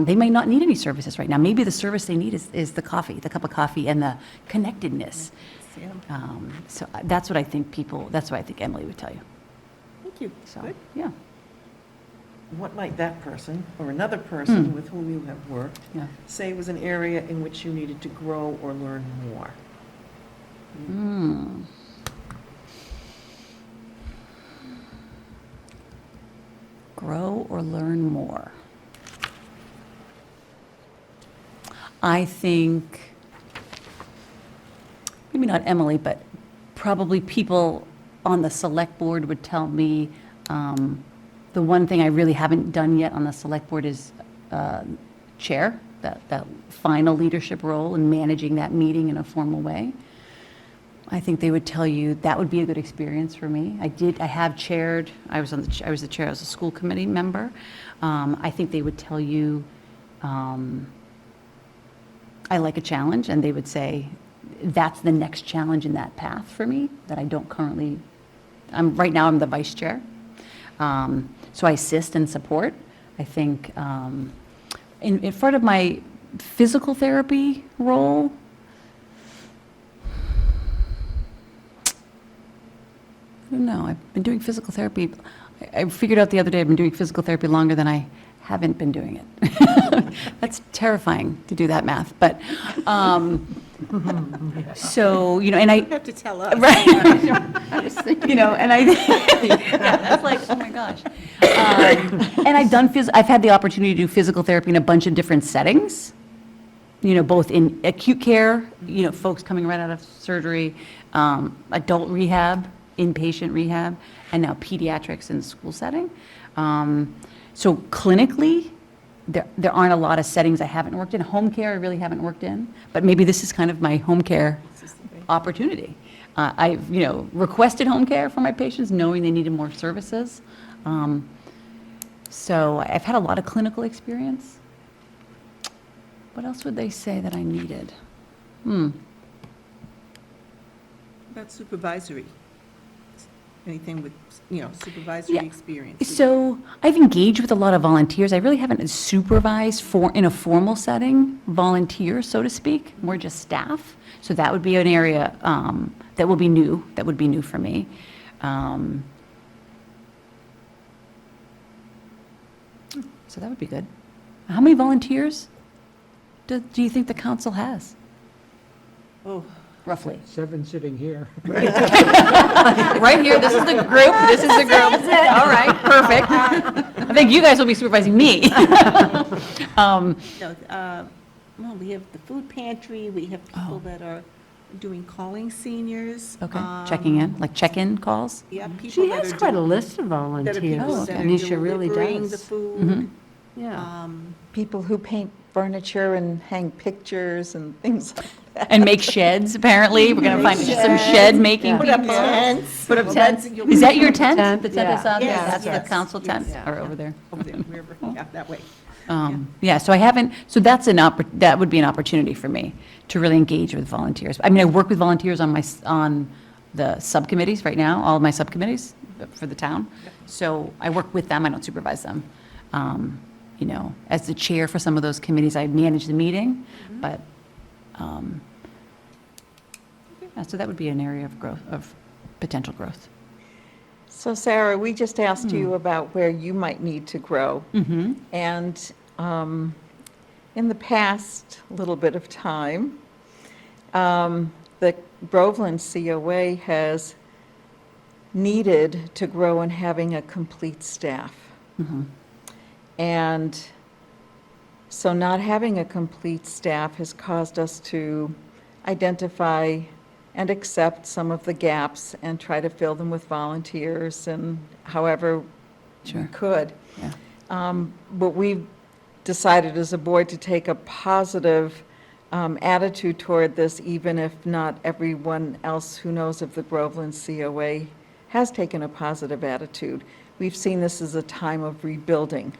They may not need any services right now. Maybe the service they need is the coffee, the cup of coffee, and the connectedness. So that's what I think that's what I think Emily would tell you. Thank you. So, Good. yeah. What might that person or another person with whom you have worked Yeah. say was an area in which you needed to grow or learn more? Grow or learn more. I think, maybe not Emily, but probably people on the select board would tell me, the one thing I really haven't done yet on the select board is chair, that final leadership role in managing that meeting in a formal way. I think they would tell you that would be a good experience for me. I have chaired, I was the chair as a school committee member. I think they would tell you, I like a challenge, and they would say, that's the next challenge in that path for me that I don't currently, right now I'm the vice chair. So I assist and support. I think in front of my physical therapy role, I don't know, I've been doing physical therapy. I figured out the other day I've been doing physical therapy longer than I haven't been doing it. That's terrifying to do that math, but, so, and I. You have to tell us. Right. And I, yeah, that's like, oh my gosh. And I've had the opportunity to do physical therapy in a bunch of different settings, both in acute care, folks coming right out of surgery, adult rehab, inpatient rehab, and now pediatrics in the school setting. So clinically, there aren't a lot of settings I haven't worked in. Home care I really haven't worked in, but maybe this is kind of my home care opportunity. I've, requested home care for my patients, knowing they needed more services. So I've had a lot of clinical experience. What else would they say that I needed? About supervisory, anything with, supervisory Yeah. experience. So I've engaged with a lot of volunteers. I really haven't supervised in a formal setting, volunteers, so to speak, more just staff. So that would be an area that would be new for me. So that would be good. How many volunteers do you think the council has, Oh, roughly? 7 sitting here. Right here, this is the group, All right, perfect. I think you guys will be supervising me. no, well, we have the food pantry, we have people that are calling seniors. Okay, checking in, like check-in calls? Yeah, people She that has are quite a doing- list of that are volunteers. people that are Anisha really delivering the does. food. Yeah. People who paint furniture and hang pictures and things like that. And make sheds, apparently. We're going to find some shed making Put up people. tents. Put up Well, tents. that's- you'll Is be- that your tent? Tent, The tent I yeah. saw there? Yes, That's the yes, council tent, yes. or over there? Over there, wherever, yeah, that way. Yeah, so I haven't, so that would be an opportunity for me to really engage with volunteers. I mean, I work with volunteers on the subcommittees right now, all of my subcommittees for the town. So I work with them, I don't supervise them. As the chair for some of those committees, I manage the meeting, but, yeah, so that would be an area of growth, of potential growth. So Sarah, we just asked you about where you might need to grow. Mm-hmm. And in the past little bit of time, the Groveland COA has needed to grow in having a complete staff. And so not having a complete staff has caused us to identify and accept some of the gaps and try to fill them with volunteers and however we Sure. could. Yeah. But we've decided as a board to take a positive attitude toward this, even if not everyone else who knows of the Groveland COA has taken a positive attitude. We've seen this as a time of rebuilding.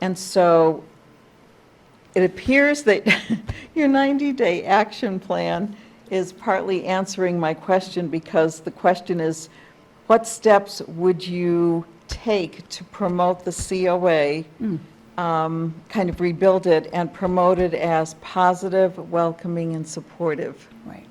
And so it appears that your 90-day action plan is partly answering my question, because the question is, what steps would you take to promote the COA, kind of rebuild it and promote it as positive, welcoming, and supportive? Right.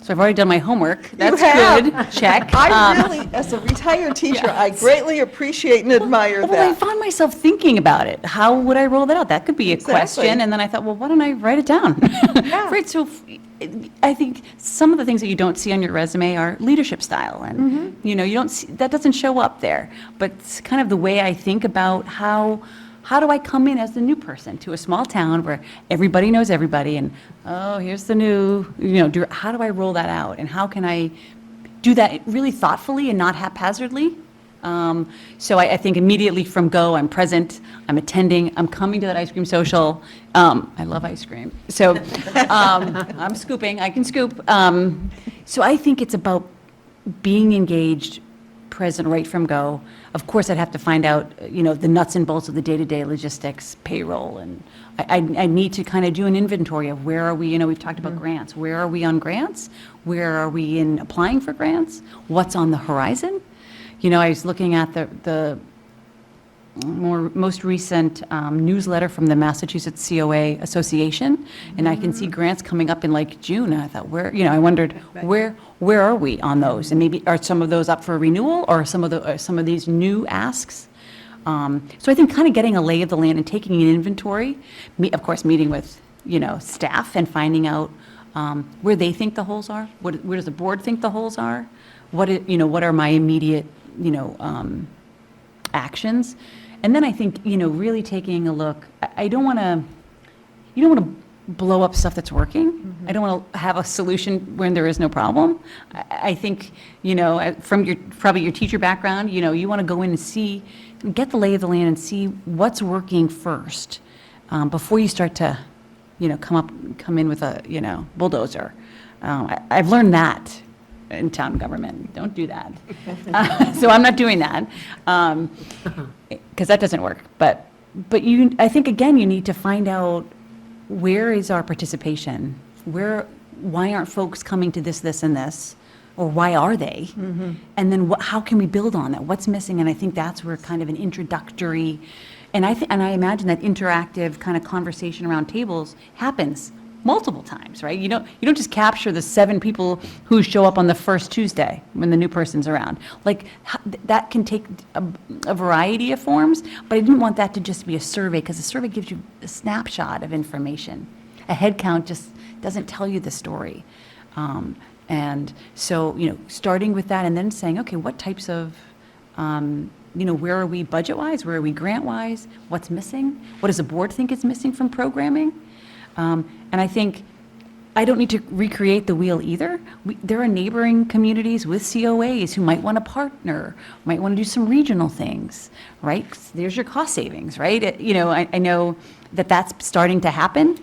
So I've already done my homework. That's have. good. Check. I really, as a retired teacher, I greatly appreciate and admire Well, I that. found myself thinking about it. How would I roll that out? That could be a Exactly. question. And then I thought, well, why don't I write it down? Right, so I think some of the things that you don't see on your resume are leadership style. And, you know, you don't see, that doesn't show up there. But it's kind of the way I think about how do I come in as the new person to a small town where everybody knows everybody and, oh, here's the new, you know, how do I roll that out? And how can I do that really thoughtfully and not haphazardly? So I think immediately from go, I'm present, I'm attending, I'm coming to that ice cream social. I love ice cream. So I'm scooping, I can scoop. So I think it's about being engaged, present right from go. Of course, I'd have to find out, you know, the nuts and bolts of the day-to-day logistics, payroll, and I need to kind of do an inventory of where are we, you know, we've talked about grants. Where are we on grants? Where are we in applying for grants? What's on the horizon? You know, I was looking at the most recent newsletter from the Massachusetts COA Association, and I can see grants coming up in like June, and I thought, where, you know, I wondered, where are we on those? And maybe, are some of those up for renewal, or some of these new asks? So I think kind of getting a lay of the land and taking an inventory, of course, meeting with, you know, staff and finding out where they think the holes are, where does the board think the holes are? What are my immediate, you know, actions? And then I think, you know, really taking a look, you don't want to blow up stuff that's working. I don't want to have a solution when there is no problem. I think, you know, from probably your teacher background, you know, you want to go in and get the lay of the land and see what's working first, before you start to, you know, come in with a, you know, bulldozer. I've learned that in town government. Don't do that. So I'm not doing that, because that doesn't work. But I think, again, you need to find out, where is our participation? Why aren't folks coming to this, and this? Or why are they? And then how can we build on that? What's missing? And I think that's where kind of an introductory, and I imagine that interactive kind of conversation around tables happens multiple times, right? You don't just capture the 7 people who show up on the first Tuesday when the new person's around. Like, that can take a variety of forms, but I didn't want that to just be a survey, because a survey gives you a snapshot of information. A head count just doesn't tell you the story. And so, you know, starting with that and then saying, okay, what types of, you know, where are we budget-wise? Where are we grant-wise? What's missing? What does the board think is missing from programming? And I think I don't need to recreate the wheel either. There are neighboring communities with COAs who might want to partner, might want to do some regional things, right? There's your cost savings, right? You know, I know that that's starting to happen.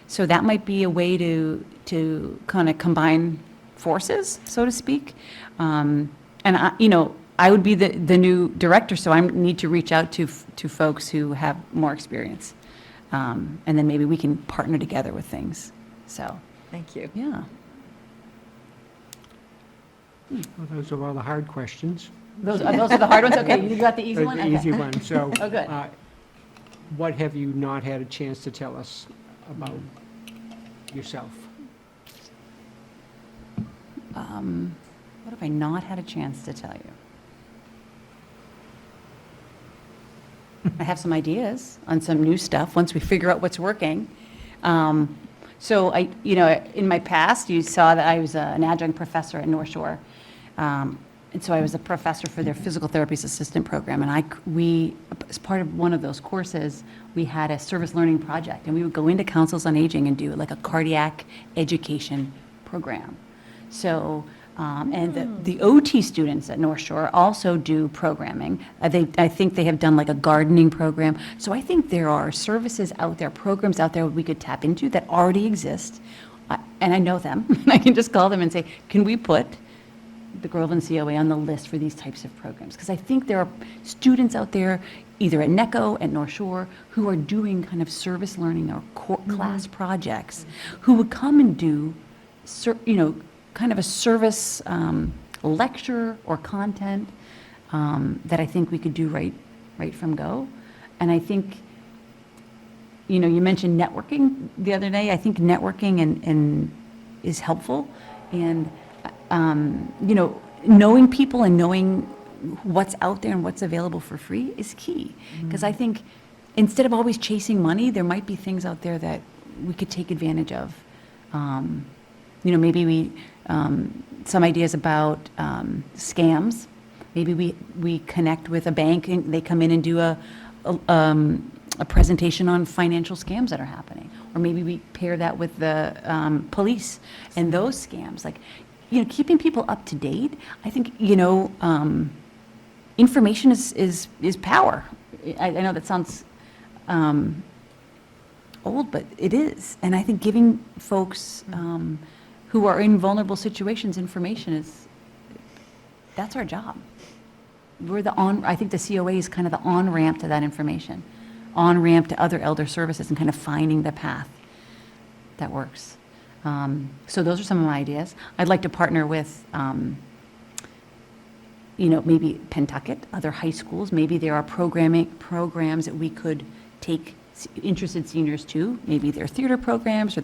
So that might be a way to kind of combine forces, so to speak. And you know, I would be the new director, so I need to reach out to folks who have more experience. And then maybe we can partner together with things. So, Thank you. yeah. Well, those are all the hard questions. Those are the hard ones? Okay, you got the easy one? The Okay. easy one. So, Oh, good. what have you not had a chance to tell us about yourself? What have I not had a chance to tell you? I have some ideas on some new stuff once we figure out what's working. So you know, in my past, you saw that I was an adjunct professor at North Shore. And so I was a professor for their physical therapies assistant program. And we, as part of one of those courses, we had a service learning project. And we would go into councils on aging and do like a cardiac education program. So, and the OT students at North Shore also do programming. I think they have done like a gardening program. So I think there are services out there, programs out there we could tap into that already exist. And I know them. I can just call them and say, can we put the Groveland COA on the list for these types of programs? Because I think there are students out there, either at NECO, at North Shore, who are doing kind of service learning or class projects, who would come and do, you know, kind of a service lecture or content that I think we could do right from go. And I think, you know, you mentioned networking the other day. I think networking and is helpful. And, you know, knowing people and knowing what's out there and what's available for free is key. Because I think instead of always chasing money, there might be things out there that we could take advantage of. You know, maybe some ideas about scams. Maybe we connect with a bank and they come in and do a presentation on financial scams that are happening. Or maybe we pair that with the police and those scams. Like, you know, keeping people up to date. I think, you know, information is power. I know that sounds old, but it is. And I think giving folks who are in vulnerable situations information that's our job. I think the COA is kind of the on-ramp to that information, on-ramp to other elder services and kind of finding the path that works. So those are some of my ideas. I'd like to partner with, you know, maybe Pentucket, other high schools. Maybe there are programs that we could take interested seniors to. Maybe their theater programs or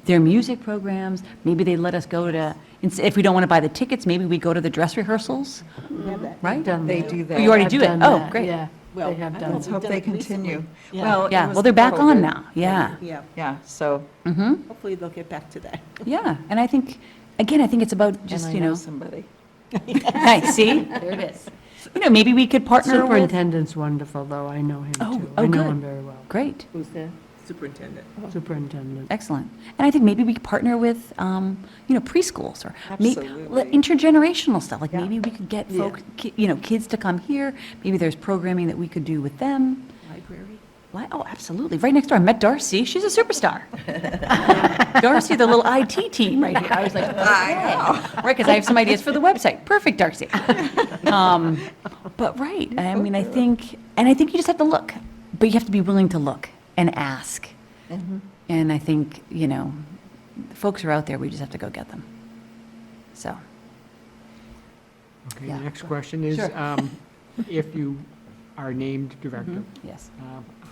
their music programs. Maybe they let us go to, if we don't want to buy the tickets, maybe we go to the dress rehearsals, right? They do that. You already Have do it? done Oh, that, great. Yeah, they have done Let's that. hope they continue. Yeah. Well, it Yeah, was well, they're back on COVID. now, yeah. Yeah, Yeah, so. hopefully they'll get back to that. Yeah, and I think, again, I think it's about just, And you I know know, somebody. nice, see, there it is. You know, maybe we could partner with, Superintendent's wonderful, though, I know him Oh, too. oh, I know good. him very well, great, Who's there? Superintendent. superintendent. excellent. And I think maybe we could partner with, you know, preschools or Absolutely. intergenerational stuff. Like Yeah. maybe we could get Yeah. folks, you know, kids to come here. Maybe there's programming that we could do with them. Library. Oh, absolutely. Right next door. I met Darcy. She's a superstar. Darcy, the little IT team right here. I was like, okay. Right, because I have some ideas for the website. Perfect, Darcy. But right, I mean, I think you just have to look, but you have to be willing to look and ask. And I think, you know, folks are out there. We just have to go get them. So, Okay, Yeah. the next question is, Sure. if you are named director, yes.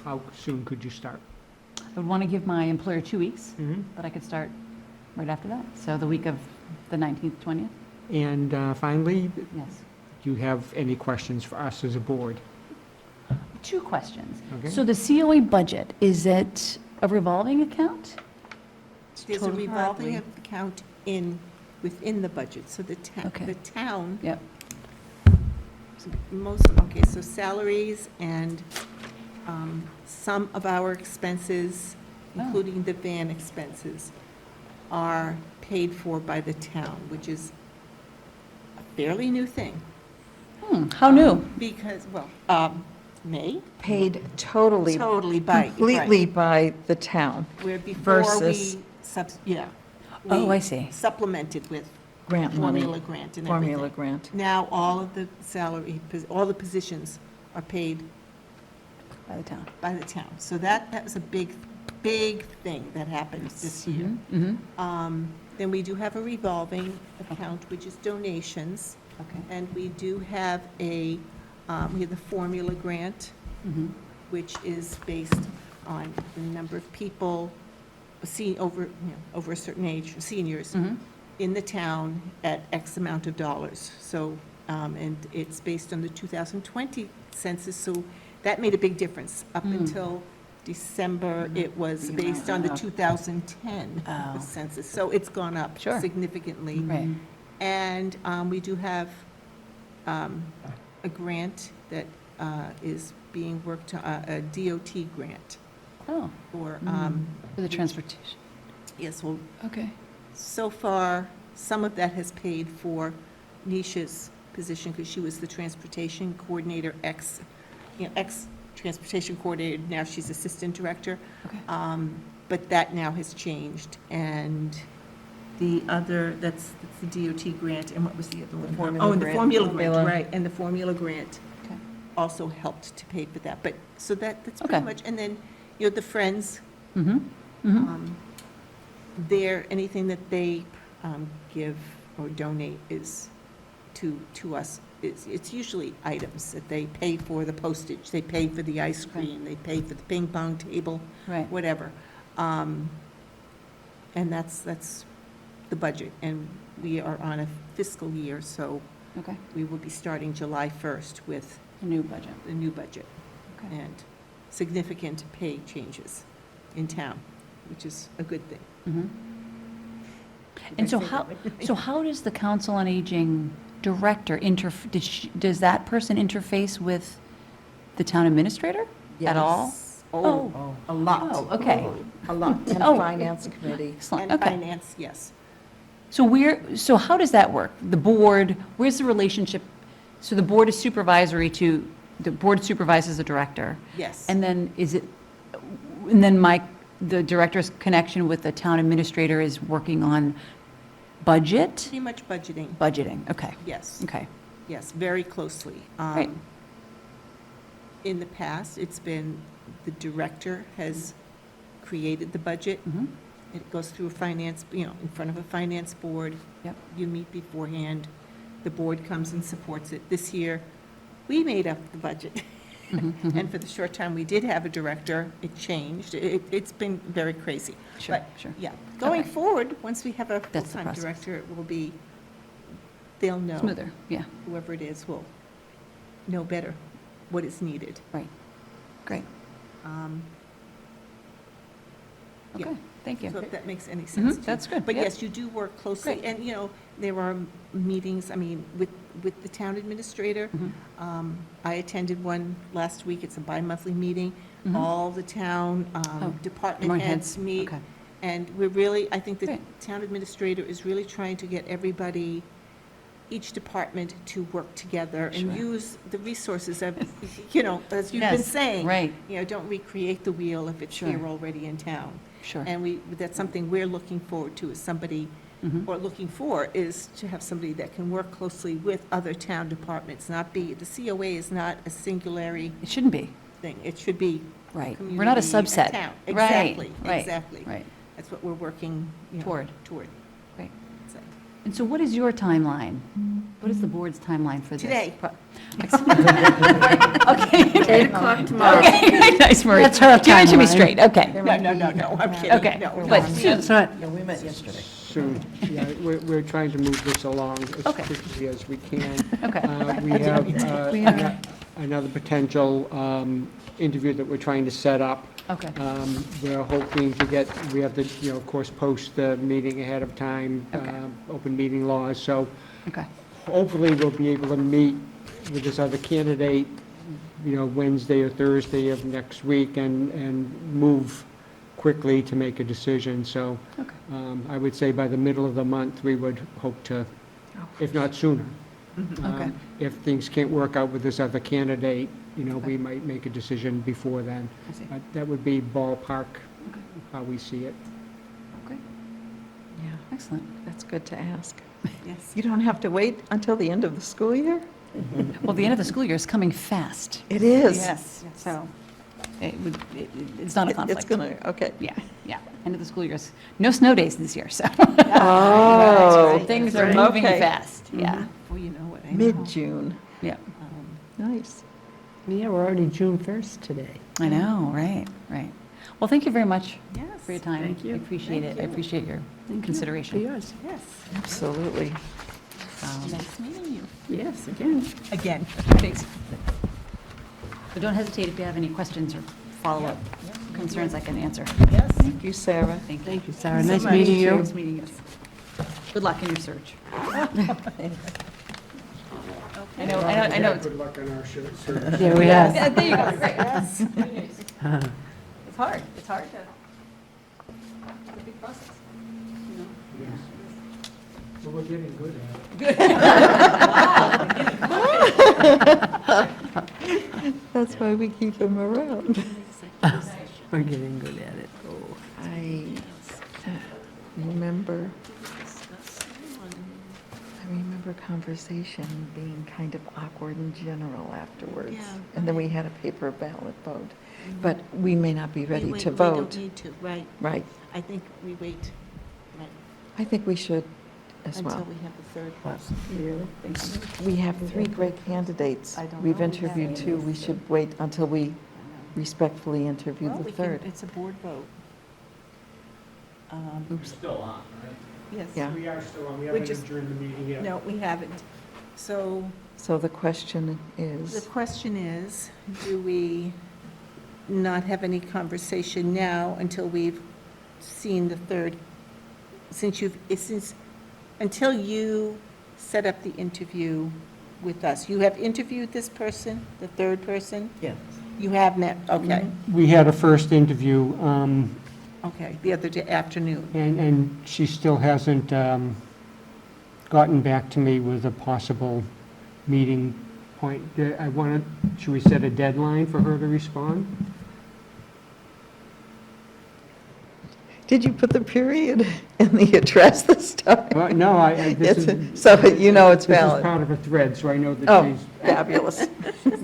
how soon could you start? I would want to give my employer 2 weeks, Mhm. but I could start right after that. So the week of the 19th, 20th? And finally, Yes. do you have any questions for us as a board? 2 questions. Okay. So the COA budget, is it a revolving account? There's a Totally. revolving account within the budget, so the Okay. town, Yep. so salaries and some of our expenses, Oh. including the van expenses, are paid for by the town, which is a fairly new thing. How new? Because, well, May, Paid totally, totally by, completely by the town, right, where before versus we, yeah. Oh, we I see. Supplemented with grant money, formula grant and formula everything. grant. Now, all of the all the positions are paid By the town. by the town. So that was a big, big thing that happened this year. Mm-hmm. Then we do have a revolving account, which is donations, Okay. and we do have we have the formula grant, Mhm. which is based on the number of people, over a certain age, seniors, Mhm. in the town at X amount of dollars. So, and it's based on the 2020 census, so that made a big difference. Up until December, it was The based amount on the went up. 2010 Oh. census. So it's gone up Sure. significantly. Right. And we do have a grant that is being worked, a DOT grant Oh, for, for the transportation. yes, well, Okay. so far, some of that has paid for Nisha's position, because she was the transportation coordinator, ex-transportation coordinator, now she's assistant director. Okay. But that now has changed, and the other, that's the DOT grant, and what was the other one? formula Oh, and the grant. formula grant, Formula. right, and the formula grant Okay. also helped to pay for that. But, so that's Okay. pretty much, and then, the Friends, Mm-hmm. Mm-hmm. anything that they give or donate is to us, it's usually items that they pay for the postage, they pay for the ice cream, they pay for the ping pong table, Right. whatever. And that's the budget. And we are on a fiscal year, so Okay, we will be starting July 1st with a new budget. the new budget Okay. and significant pay changes in town, which is a good thing. Mhm. And so how does the Council on Aging director does that person interface with the town administrator at all? Yes. Oh, a lot. Oh, okay. A lot. And Oh. Finance Committee. Excellent, And okay. finance, yes. So how does that work? The board, where's the relationship? So the board is supervisory to, the board supervises the director? Yes. And then the director's connection with the town administrator is working on budget? Pretty much budgeting, Budgeting, okay, yes, okay. yes, very closely. Right. In the past, it's been, the director has created the budget. Mhm. It goes through a finance, in front of a finance board. Yep. You meet beforehand. The board comes and supports it. This year, we made up the budget. And for the short time we did have a director, it changed. It's been very crazy. Sure, But, sure. yeah, going Okay. forward, once we have a That's the full-time process. director, it will be, they'll know. Smoother, yeah, Whoever it is will know better what is needed. right. Great, Um, Yeah. okay, thank you. So if that makes any sense to you. That's good, But yep. yes, you do work closely, Great. and, there are meetings, with the town administrator. Mhm. I attended one last week, it's a bi-monthly meeting. Mhm. All the town Department department heads, heads meet. okay. And we're really, I think the Great. town administrator is really trying to get everybody, each department to work together and Sure. use the resources of, as you've been Yes, saying. right. Don't recreate the wheel if it's Sure. here already in town. Sure. And that's something we're looking forward to, is somebody, Mhm. or looking for, is to have somebody that can work closely with other town departments, the COA is not a singularity It shouldn't be, thing. It should be right. We're not a community and subset. town. Right, Exactly, right, exactly. Right, That's what we're working, Toward. Toward. great. So, And so what is your timeline? What is the board's timeline for this? Today. Okay. 8 o'clock tomorrow. Okay, nice, Marie. That's her Give it to me timeline. straight, okay. No, I'm kidding. Okay, No, but no. soon. So, Yeah, we met yesterday. Soon, yeah, we're trying to move this along as Okay. quickly as we can. Okay. We have another potential interview that we're trying to set up. Okay, We're hoping to we have to, of course, post the meeting ahead of time, Okay. open meeting laws, so okay, hopefully we'll be able to meet with this other candidate, Wednesday or Thursday of next week and move quickly to make a decision. So okay. I would say by the middle of the month, we would hope to, if not sooner. Okay. If things can't work out with this other candidate, we Okay. might make a decision before then. I see. But that would be ballpark Okay. how we see it. Great, Yeah, excellent. that's good to ask. Yes. You don't have to wait until the end of the school year? Well, the end of the school year is coming fast. It is. Yes, so it's not a conflict. It's gonna, okay. Yeah, yeah. End of the school year is, no snow days this year, so Oh, things are right. moving Okay. fast, yeah, Well, you know what I know. mid-June. yeah. Nice. yeah, we're already June 1st today. I know, right, right. Well, thank you very much Yes. for your time. Thank you. I appreciate it. I Thank you. appreciate your For consideration. yours. Yes. Absolutely. Nice meeting you. Yes, again. Again. Thanks. So don't hesitate if you have any questions or follow-up concerns I can answer. Yes. Thank you, Sarah. Thank you. Thank you, Sarah. so Nice much. meeting you. Nice meeting you. Good luck in your search. I know. Good luck on our search. Yeah, we have. Yeah, there you go, great. It's hard, it's hard to, it's a big process. So we're getting good at it. That's why we keep him around. We're getting good at it. I remember conversation being kind of awkward in general afterwards. Yeah, And then we had a paper ballot vote. But we may not be ready We to don't vote. need to, right. Right. I think we wait. Right. I think we should as Until well. we have the third person. Really? Thank you. We have 3 great candidates. I don't We've know. interviewed 2. We should wait until we respectfully interview Well, the we can, third. it's a board vote. Oops. Still on, Yes. Yeah. We are still on, we We haven't just- adjourned the meeting yet. No, we haven't. So So the question the is, question is, do we not have any conversation now until we've seen the third? Until you set up the interview with us, you have interviewed this person, the third person? Yes. You have met, okay, We had a first interview, okay, the other day afternoon. and she still hasn't gotten back to me with a possible meeting point. I want to, should we set a deadline for her to respond? did you put the period in the address this time? Well, no, this is, It's- So that you know it's this is valid. part of a thread, so I know that Oh, she's, fabulous.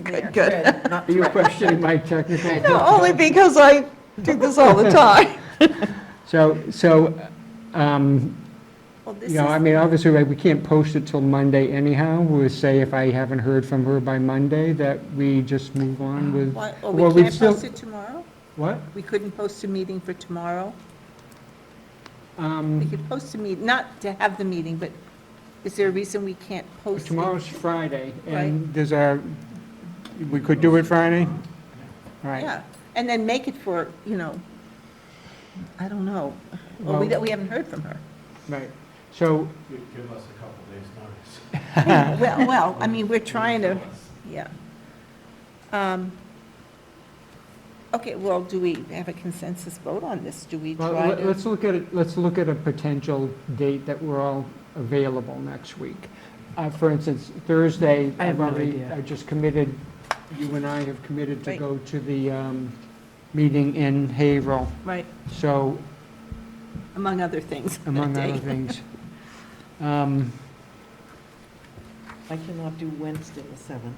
Good, good. are you questioning my technical? No, only because I do this all the time. Well, this You know, I is, mean, obviously, like, we can't post it till Monday anyhow. We'll say if I haven't heard from her by Monday, that we just move on with, why, well, we we'd can't still- post it tomorrow? what? We couldn't post a meeting for tomorrow? We could post a meeting, not to have the meeting, but is there a reason we can't post? it? Tomorrow's Friday, Right. and we could do it Friday? Right. Yeah, and then make it for, I don't know. Well, Well- we haven't heard from her. Right. So, Give us a couple days' notice. Well, I mean, we're trying to, yeah. Okay, well, do we have a consensus vote on this? Do we well, try to? let's look at a potential date that we're all available next week. For instance, Thursday, I have no I idea. just committed, you and I have committed to Right. go to the meeting in Haverhill. Right, So, among other things. that among day. other things. I cannot do Wednesday the 7th.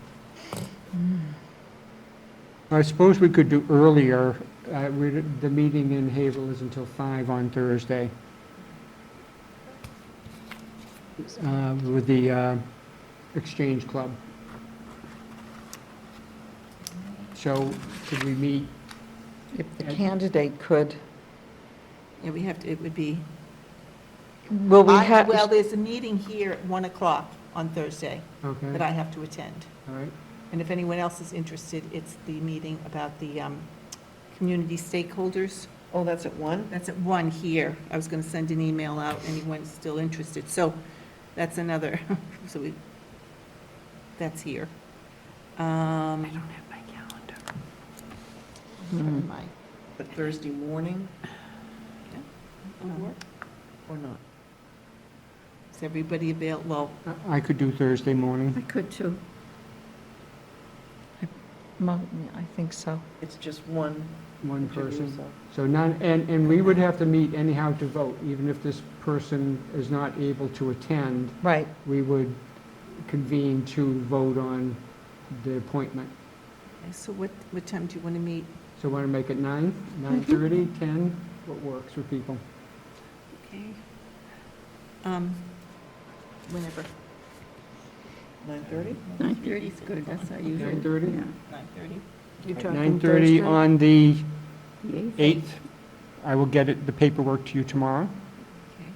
I suppose we could do earlier. The meeting in Haverhill is until 5 on Thursday. With the Exchange Club. So could we meet, If the candidate could, Yeah, we have to, it would be, will we have? well, there's a meeting here at 1 o'clock on Thursday okay, that I have to attend. all right, And if anyone else is interested, it's the meeting about the community stakeholders. Oh, that's at 1? That's at 1 here. I was going to send an email out, anyone's still interested. So that's another, that's here. I don't have my calendar. But Thursday morning would work, or not? Is everybody available? Well, I could do Thursday morning. I could too. I think so. It's just one One interview, person. so- So none, and we would have to meet anyhow to vote, even if this person is not able to attend, Right. we would convene to vote on the appointment. okay, so what time do you want to meet? So want to make it 9, 9:30, 10, what works for people? Okay. Whenever, 9:30? 9:30 is good, that's our usual. 9:30? Yeah. 9:30. You're talking 9:30 Thursday? on the The 8th? 8th. I will get the paperwork to you tomorrow. Okay.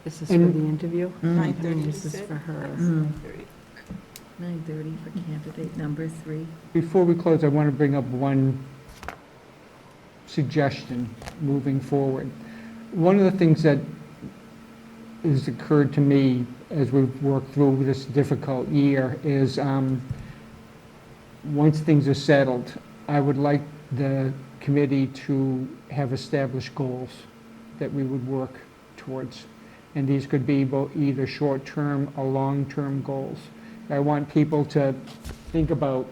This is for And- the interview? 9:30, you This is said? for her. Yes, 9:30. 9:30 for candidate number 3. Before we close, I want to bring up one suggestion moving forward. One of the things that has occurred to me as we've worked through this difficult year is, once things are settled, I would like the committee to have established goals that we would work towards. And these could be either short-term or long-term goals. I want people to think about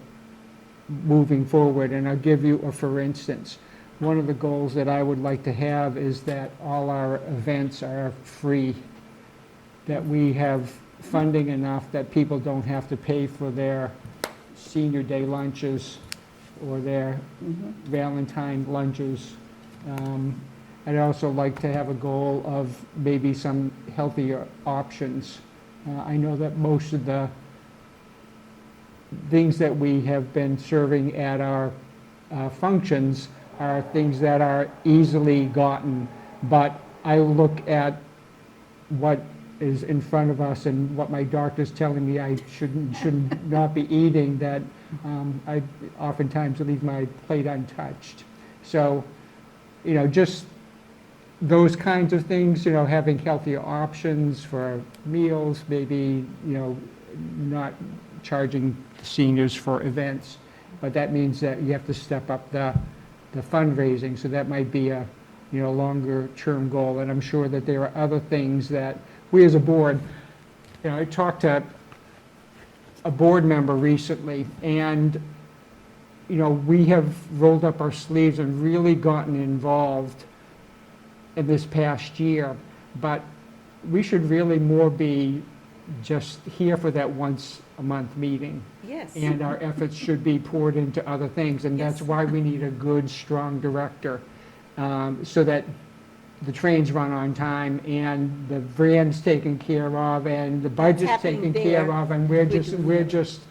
moving forward, and I'll give you a for instance. One of the goals that I would like to have is that all our events are free, that we have funding enough that people don't have to pay for their senior day lunches or their Valentine lunches. I'd also like to have a goal of maybe some healthier options. I know that most of the things that we have been serving at our functions are things that are easily gotten, but I look at what is in front of us and what my doctor's telling me I should not be eating, that I oftentimes leave my plate untouched. So, just those kinds of things, having healthier options for meals, maybe, not charging seniors for events, but that means that you have to step up the fundraising, so that might be a, longer-term goal, and I'm sure that there are other things that we as a board, I talked to a board member recently, and, we have rolled up our sleeves and really gotten involved in this past year, but we should really more be just here for that once-a-month meeting. Yes. And our efforts should be poured into other things, and that's Yes. why we need a good, strong director, so that the trains run on time, and the brand's taken care of, and the budget's happening taken care there. of, and we're doing just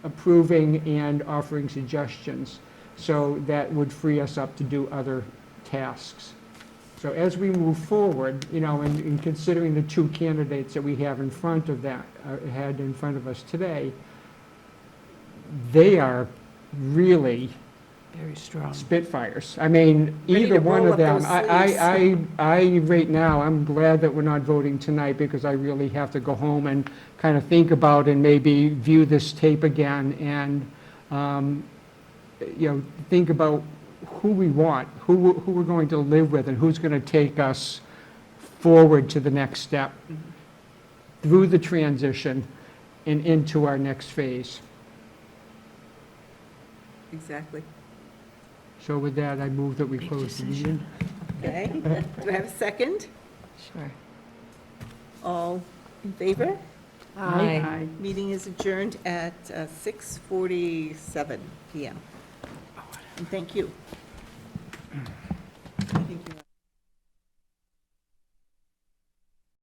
approving and offering suggestions. So that would free us up to do other tasks. So as we move forward, in considering the two candidates that we have in front of had in front of us today, they are really Very strong. spitfires. I mean, Ready either to one roll of up them. those I right now, I'm glad that we're not voting tonight, because I really have to go home and kind of think about and maybe view this tape again and, think about who we want, who we're going to live with, and who's going to take us forward to the next step through the transition and into our next phase. Exactly. So with that, I move that we close the meeting. Okay. Do I have a second? Sure. All in favor? Aye. Meeting is adjourned at 6:47 PM. And thank you.